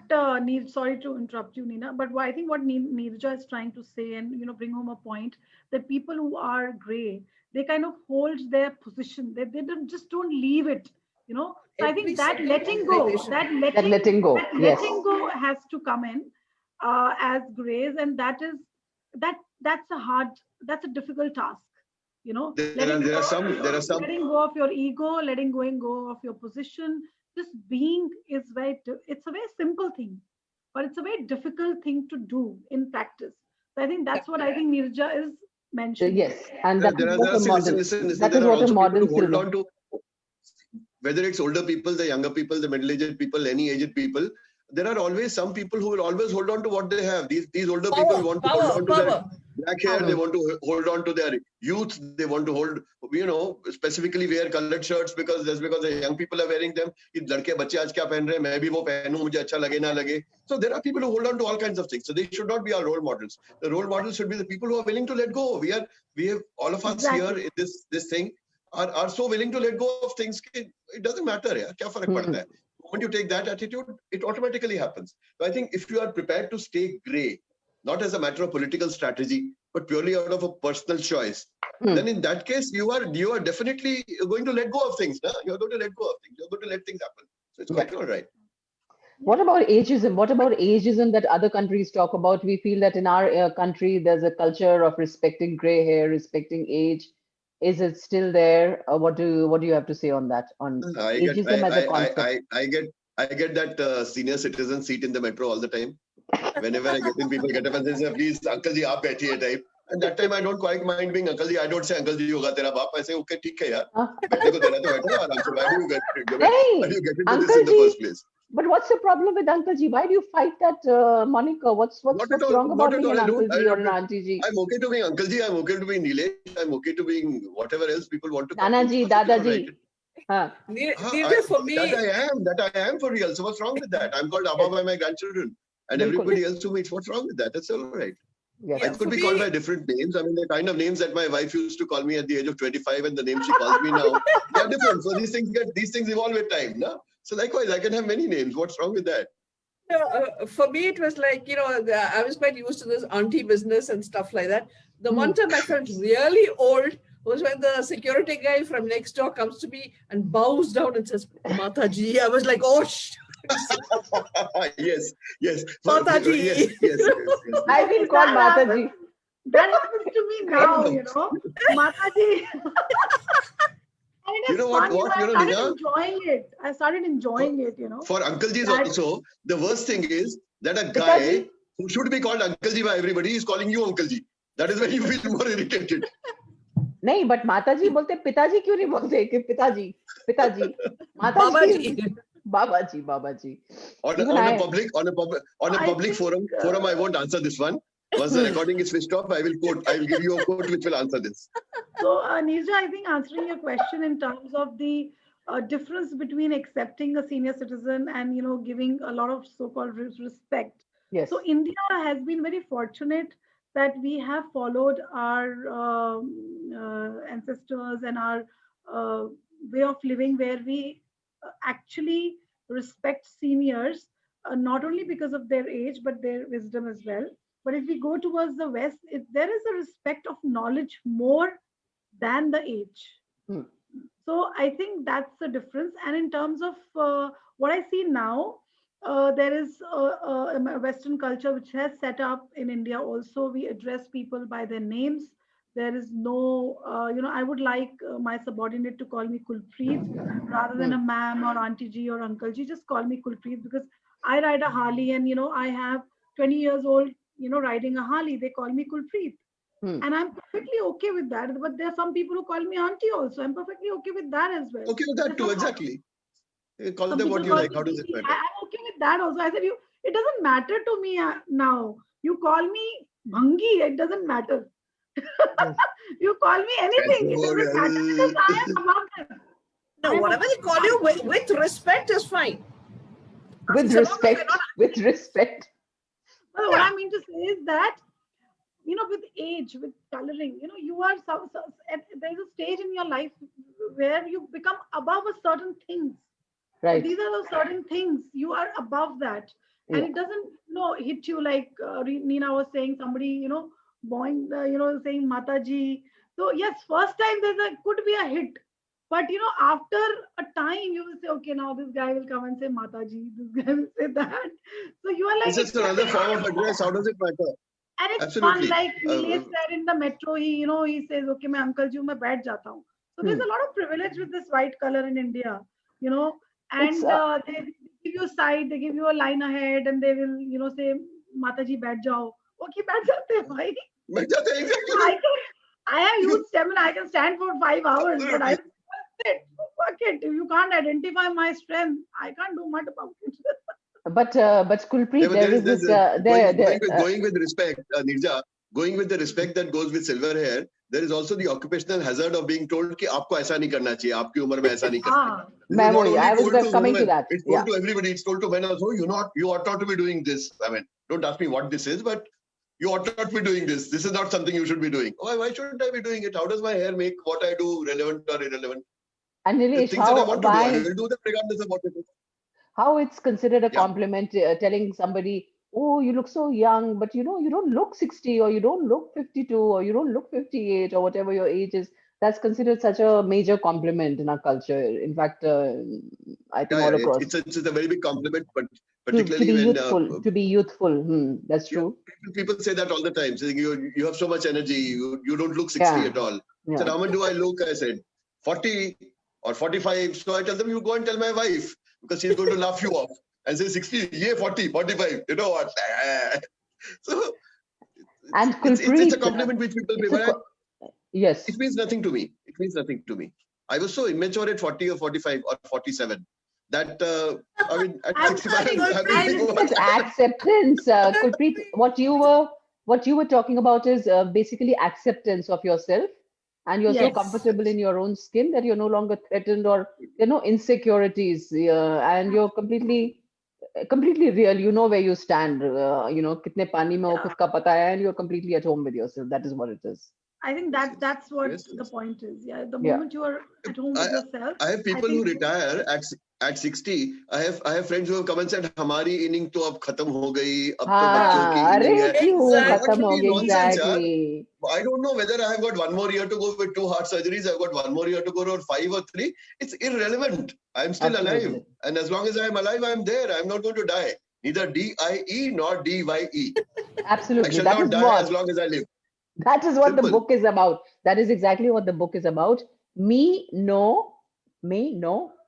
sorry to interrupt you, Nina, but I think what Neerja is trying to say and bring home a point that people who are gray, they kind of hold their position. They don't leave it. So I think that Every letting go, organization. that letting go, yes. letting go has to come in as grays, and that's a difficult task. There are some. Letting go of your ego, letting go of your position. Just being is it's a very simple thing, but it's a very difficult thing to do in practice. So I think that's what I think Neerja is mentioning. Yes, and that There is are what a model. listen. That There is are what a also people model who hold silver. on to, whether it's older people, the younger people, the middle-aged people, any aged people. There are always some people who will always hold on to what they have. These older people want to hold on to their black hair. They want to hold on to their youth. They want to hold, specifically wear colored shirts because the young people are wearing them. ये लड़के बच्चे आज क्या पहन रहे हैं, मैं भी वो पहनूं, मुझे अच्छा लगे ना लगे. So there are people who hold on to all kinds of things. So they should not be our role models. The role models should be the people who are willing to let go. We have all of us here in this thing are so willing to let go of things. It doesn't matter. यार, क्या फर्क पड़ता है? When you take that attitude, it automatically happens. So I think if you are prepared to stay gray, not as a matter of political strategy, but purely out of a personal choice, then in that case, you are definitely going to let go of things. No? You're going to let go of things. You're going to let things happen. So it's quite all right. What about ageism? What about ageism that other countries talk about? We feel that in our country, there's a culture of respecting gray hair, respecting age. Is it still there? What do you have to say on that? On ageism as a concept? I get that senior citizen seat in the metro all the time. Whenever I get in, people get up and they say, "Please, Uncle ji, aap baithiye," type. And that time I don't quite mind being Uncle ji. I don't say Uncle ji hoga tera baap. I say, "Okay, theek hai yaar. Baithne ko dena to baitho aaram se. Why do you get into this in the first place?" But what's the problem with Uncle ji? Why do you fight that moniker? What's wrong about being an Uncle ji or an Auntie ji? I'm okay to being Uncle ji. I'm okay to being Nilesh. I'm okay to being whatever else people want to call Nana me. ji, Dada ji. For me, That I am for real. So what's wrong with that? I'm called Abba by my grandchildren, and everybody else who meets. What's wrong with that? That's all right. Yes. I could be called by different names. I mean, the kind of names that my wife used to call me at the age of 25 and the names she calls me now, they are different. So these things evolve with time, no? So likewise, I can have many names. What's wrong with that? For me, it was like, I was quite used to this auntie business and stuff like that. The one time I felt really old was when the security guy from next door comes to me and bows down and says, "Mataji." I was like, oh, Yes. Mataji. Yes. I've been called Mataji. That happens to me now, Mataji. You know what? I started enjoying it, For Uncle Ji's also, the worst thing is that a guy who should be called Uncle Ji by everybody is calling you Uncle Ji. That is when you feel more irritated. नहीं, but Mataji बोलते, पिताजी क्यों नहीं बोलते कि पिताजी? Mataji. Babaji. On a public forum, I won't answer this one. Once the recording is switched off, I will give you a quote which will answer this. So, Neerja, I think answering your question in terms of the difference between accepting a senior citizen and giving a lot of so-called respect. Yes. So India has been very fortunate that we have followed our ancestors and our way of living, where we actually respect seniors, not only because of their age but their wisdom as well. But if we go towards the West, there is a respect of knowledge more than the age. Hmm. So I think that's the difference. And in terms of what I see now, there is a Western culture which has set up in India also. We address people by their names. There is no, I would like my subordinate to call me Kulpreet rather than a ma'am or auntie ji or uncle ji. Just call me Kulpreet, because I ride a Harley and, I have 20 years old, riding a Harley. They call me Kulpreet. And I'm perfectly okay with that. But there are some people who call me auntie also. I'm perfectly okay with that as well. Okay with that too, exactly. Call Some them what people you call like. me How does it Didi. matter? I'm okay with that also. I said, it doesn't matter to me now. You call me Bhangi, it doesn't matter. You call me anything, it doesn't matter, because I am above them. No, whatever they call you with respect is fine. With Some of them respect, cannot- with respect. But what I mean to say is that, with age, with coloring, you are there's a stage in your life where you become above a certain things. So Right. these are the certain things you are above that, and Yeah. it doesn't hit you like Neena was saying, somebody bowing, saying Mataji. So yes, first time could be a hit, but after a time you will say, okay, now this guy will come and say Mataji, this guy will say that. So you are like, This is another form of address. How does it matter? and it's Absolutely. fun. Like Nilesh said, in the metro, he says, okay, मैं uncle जी हूँ, मैं बैठ जाता हूँ. So there's a lot of privilege with this white color in India, and they give you a side, they give you a line ahead, and they will, say, Mata ji, बैठ जाओ. Okay, बैठ जाते हैं भाई. Exactly. I have used stamina. I can stand for 5 hours, but I sit. Fuck it. If you can't identify my strength, I can't do much about it. But Kulpreet, there is this going with respect, Nirja, going with the respect that goes with silver hair, there is also the occupational hazard of being told कि आपको ऐसा नहीं करना चाहिए, आपकी उम्र में ऐसा नहीं करना चाहिए. I was coming to that. It's told to everybody. It's told to men also. You ought not to be doing this. I mean, don't ask me what this is, but you ought not to be doing this. This is not something you should be doing. Why shouldn't I be doing it? How does my hair make what I do relevant or irrelevant? And Nilesh, the things that I want to do, I will do them regardless of what it is. How it's considered a compliment, telling somebody, oh, you look so young, but you don't look 60, or you don't look 52, or you don't look 58, or whatever your age is. That's considered such a major compliment in our culture. In fact, I think all across. It's a very big compliment, but particularly to be youthful. That's true. People say that all the time, saying you have so much energy, you don't look 60 at all. So how much do I look? I said 40 or 45. So I tell them, you go and tell my wife, because she's going to laugh you off and say 60, yeah, 40, 45. You know what? So and it's a compliment which people pay. Yes. It means nothing to me. It means nothing to me. I was so immature at 40 or 45 or 47 that, I mean, at 65, it's acceptance. Kulpreet, what you were talking about is basically acceptance of yourself. And you're so comfortable in your own skin that you're no longer threatened, or there are no insecurities, and you're completely real. You know where you stand. Kitne pani mein ho khud ka pata hai, and you're completely at home with yourself. That is what it is. I think that's what the point is. Yeah, the moment you are at home with yourself. I have people who retire at 60. I have friends who have come and said, "Hamari inning to ab khatam ho gayi. Ab to bachchon ki inning hai." Exactly. I don't know whether I have got one more year to go with 2 heart surgeries. I've got one more year to go, or 5 or 3. It's irrelevant. I'm still alive, and as long as I'm alive, I'm there. I'm not going to die. Neither DIE nor DYE. Absolutely. I shall not die as long as I live. That is what the book is about. That is exactly what the book is about. Me, no,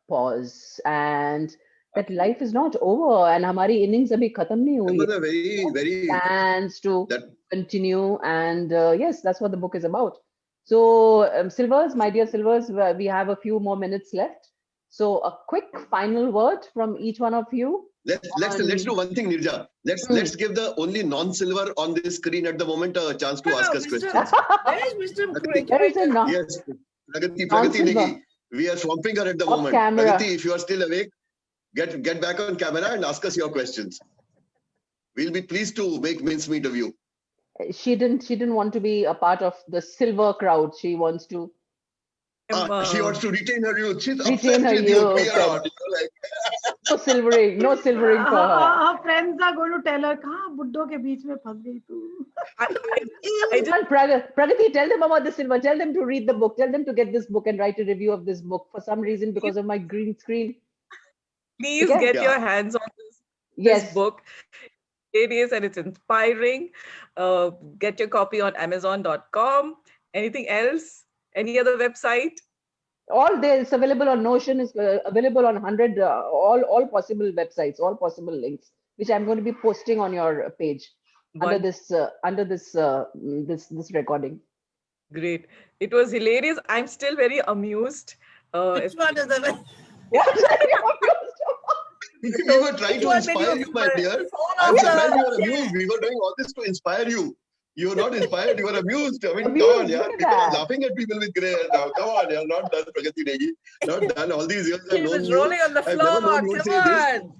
pause. And that life is not over. And hamari innings abhi khatam nahi hui. That was a very plans to continue. And yes, that's what the book is about. So, Silvers, my dear Silvers, we have a few more minutes left. So a quick final word from each one of you. Let's do one thing, Nirja. Let's give the only non-silver on this screen at the moment a chance to ask us questions. Where's wisdom There is a curator? Yes, Pragati Non-silver. Negi. We are swamping her at the Off moment. camera. Pragati, if you are still awake, get back on camera and ask us your questions. We'll be pleased to make mincemeat of you. She didn't want to be a part of the silver crowd. She wants to She wants to retain her youth. She's Retain obsessed her with you. youth Beyond, and- like, no silvering for her. Her friends are going to tell her, "कहाँ बुड्ढों के बीच में फंस गई तू?" I just, Come on, Pragati, tell them about the silver. Tell them to read the book. Tell them to get this book and write a review of this book. For some reason, because of my green screen. please Okay. get Yeah. your hands on this Yes. book. It is, and it's inspiring. Get your copy on Amazon.com. Anything else? Any other website? All there is available on Notion, is available on 100 all possible websites, all possible links, which I'm going to be posting on your page under this recording. Great. It was hilarious. I'm still very amused. Which one is the What? we were trying to inspire you, my dear. I'm surprised you were amused. We were doing all this to inspire you. You were not inspired, you were amused. I mean, come on, Amused, yeah. look at People are that. laughing at people with grey hair now. Come on, yeah. Not done, Pragati Negi. Not done. All these years I've He known was you. rolling on the I've never floor. known you Come say this. on.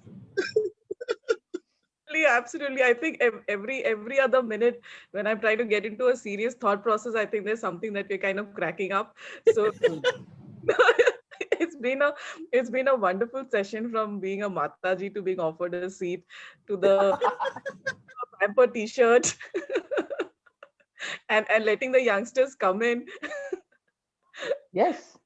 Absolutely. I think every other minute when I'm trying to get into a serious thought process, I think there's something that we're kind of cracking up. So it's been a wonderful session, from being a Mataji to being offered a seat to the pamper t-shirt and letting the youngsters come in. Yes.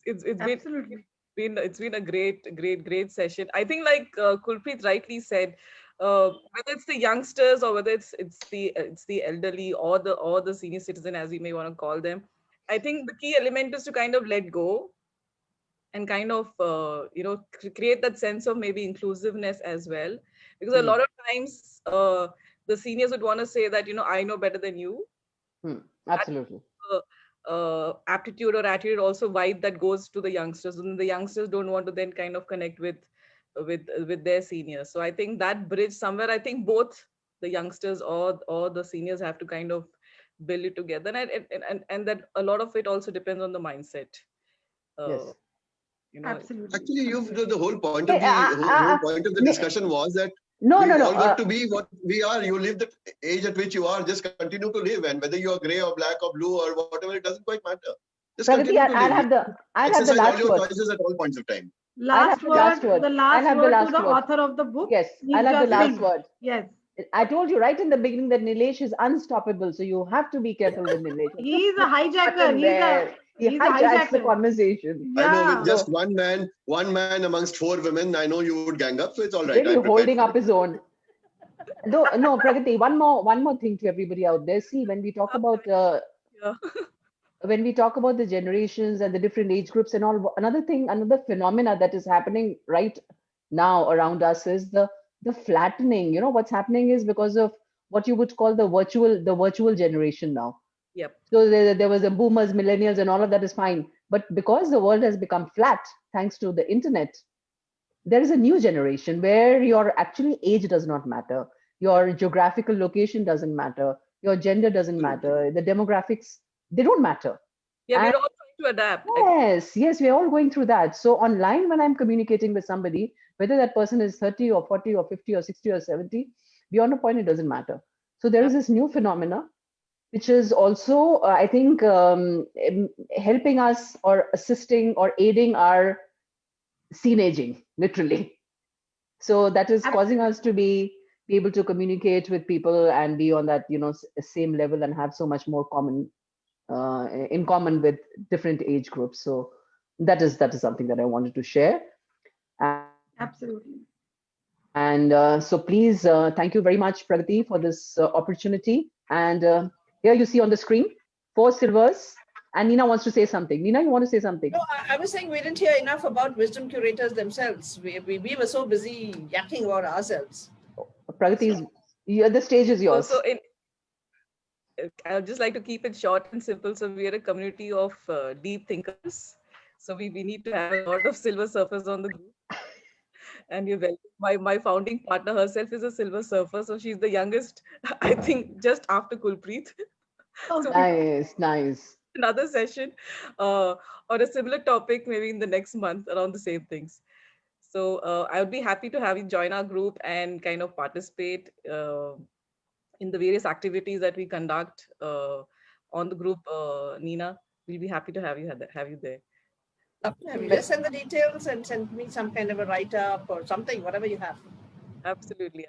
It's Absolutely. been a great session. I think, like Kulpreet rightly said, whether it's the youngsters or whether it's the elderly or the senior citizen, as we may want to call them, I think the key element is to kind of let go and kind of create that sense of maybe inclusiveness as well, because a lot of times the seniors would want to say that, I know better than you. Absolutely. Aptitude or attitude also vibe that goes to the youngsters, and the youngsters don't want to then kind of connect with their seniors. So I think that bridge somewhere, I think both the youngsters or the seniors have to kind of build it together, and that a lot of it also depends on the mindset. Yes. Absolutely. Actually, the whole point of Hey, whole point of the discussion was that No. we've all got to be what we are. You live the age at which you are. Just continue to live, and whether you are grey or black or blue or whatever, it doesn't quite matter. Just Pragati, continue to I'll live. have the Exercise all last your word. choices at all points of time. Last the last word. word. The I'll last have the word last to the word. author of the book. Yes, I'll have the Nirja last Singh. word. Yes. I told you right in the beginning that Nilesh is unstoppable, so you have to be careful with Nilesh. He's a hijacker. Button He's he a hijacks the hijacker. conversation. I know, Yeah. with just one man amongst 4 women, I know you would gang up, so it's all right. Really I'm prepared holding for up it. his own. No, Pragati, one more thing to everybody out there. See, when we talk about Yeah. when we talk about the generations and the different age groups and all, another phenomena that is happening right now around us is the flattening. What's happening is because of what you would call the virtual generation now. Yep. So there was the boomers, millennials, and all of that is fine. But because the world has become flat thanks to the internet, there is a new generation where your actually age does not matter. Your geographical location doesn't matter. Your gender doesn't matter. The demographics, they don't matter. Yeah, And- we're all trying to adapt. Yes, we're all going through that. So online, when I'm communicating with somebody, whether that person is 30 or 40 or 50 or 60 or 70, beyond a point, it doesn't matter. So there is this new phenomena, which is also, I think, helping us or assisting or aiding our scene aging, literally. So that is causing us to be able to communicate with people and be on that, same level and have so much more in common with different age groups. So that is something that I wanted to share. Absolutely. And so please, thank you very much, Pragati, for this opportunity. And here you see on the screen 4 silvers. And Nina wants to say something. Nina, you want to say something? No, I was saying we didn't hear enough about wisdom curators themselves. We were so busy yakking about ourselves. Pragati, the stage is yours. So I'd just like to keep it short and simple. So we are a community of deep thinkers. So we need to have a lot of silver surfers on the group. And my founding partner herself is a silver surfer, so she's the youngest, I think, just after Kulpreet. So Okay. Nice. another session uh, on a similar topic, maybe in the next month, around the same things. So I would be happy to have you join our group and kind of participate in the various activities that we conduct on the group. Nina, we'll be happy to have you there. Just send the details and send me some kind of a write-up or something, whatever you have. Absolutely.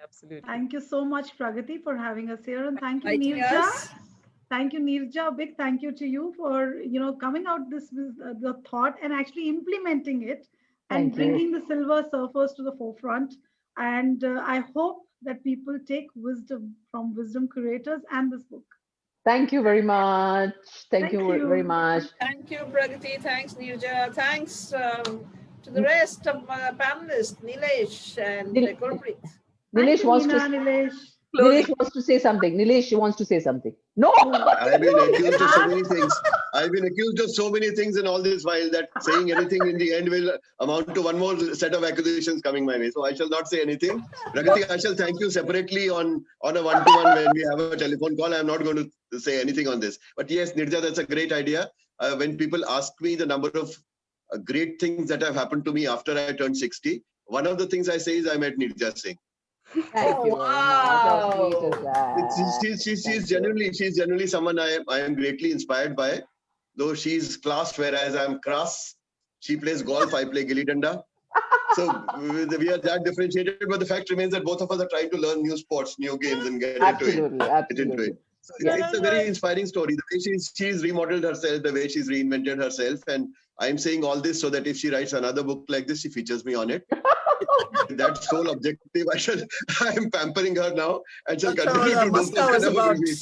Thank you so much, Pragati, for having us here, and thank you, Writing Neerja. us. Thank you, Neerja. A big thank you to you for coming out this with the thought and actually implementing it and Thank you. bringing the silver surfers to the forefront. And I hope that people take wisdom from wisdom curators and this book. Thank you very much. Thank Thank you very you. much. Thank you, Pragati. Thanks, Neerja. Thanks to the rest of my panelists, Nilesh and Gurpreet. Thank Nilesh you, wants Nina, to. Nilesh. Nilesh wants to say something. Nilesh wants to say something. No. I've been accused of so many things. I've been accused of so many things in all this while that saying anything in the end will amount to one more set of accusations coming my way. So I shall not say anything. Pragati, I shall thank you separately on a one-to-one when we have a telephone call. I'm not going to say anything on this. But yes, Neerja, that's a great idea. When people ask me the number of great things that have happened to me after I turned 60, one of the things I say is I met Neerja Singh. Thank you very much. How sweet is that? She's generally someone I am greatly inspired by. Though she's classed, whereas I'm crass. She plays golf, I play gilli danda. So we are that differentiated, but the fact remains that both of us are trying to learn new sports, new games, and get into it. So it's a very inspiring story. The way she's remodeled herself, the way she's reinvented herself, and I'm saying all this so that if she writes another book like this, she features me on it. That sole objective, I am pampering her now and shall continue to do so whenever we meet.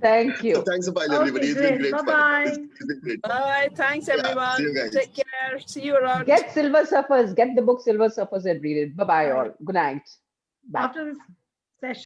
Thank you. So thanks a pile, everybody. Okay, It's been great fun. Bye-bye. It's been great fun. Bye. Thanks, everyone. See you guys. Take care. See you around. Get Silver Surfers. Get the book Silver Surfers and read it. Bye-bye all. Good night. Bye. After this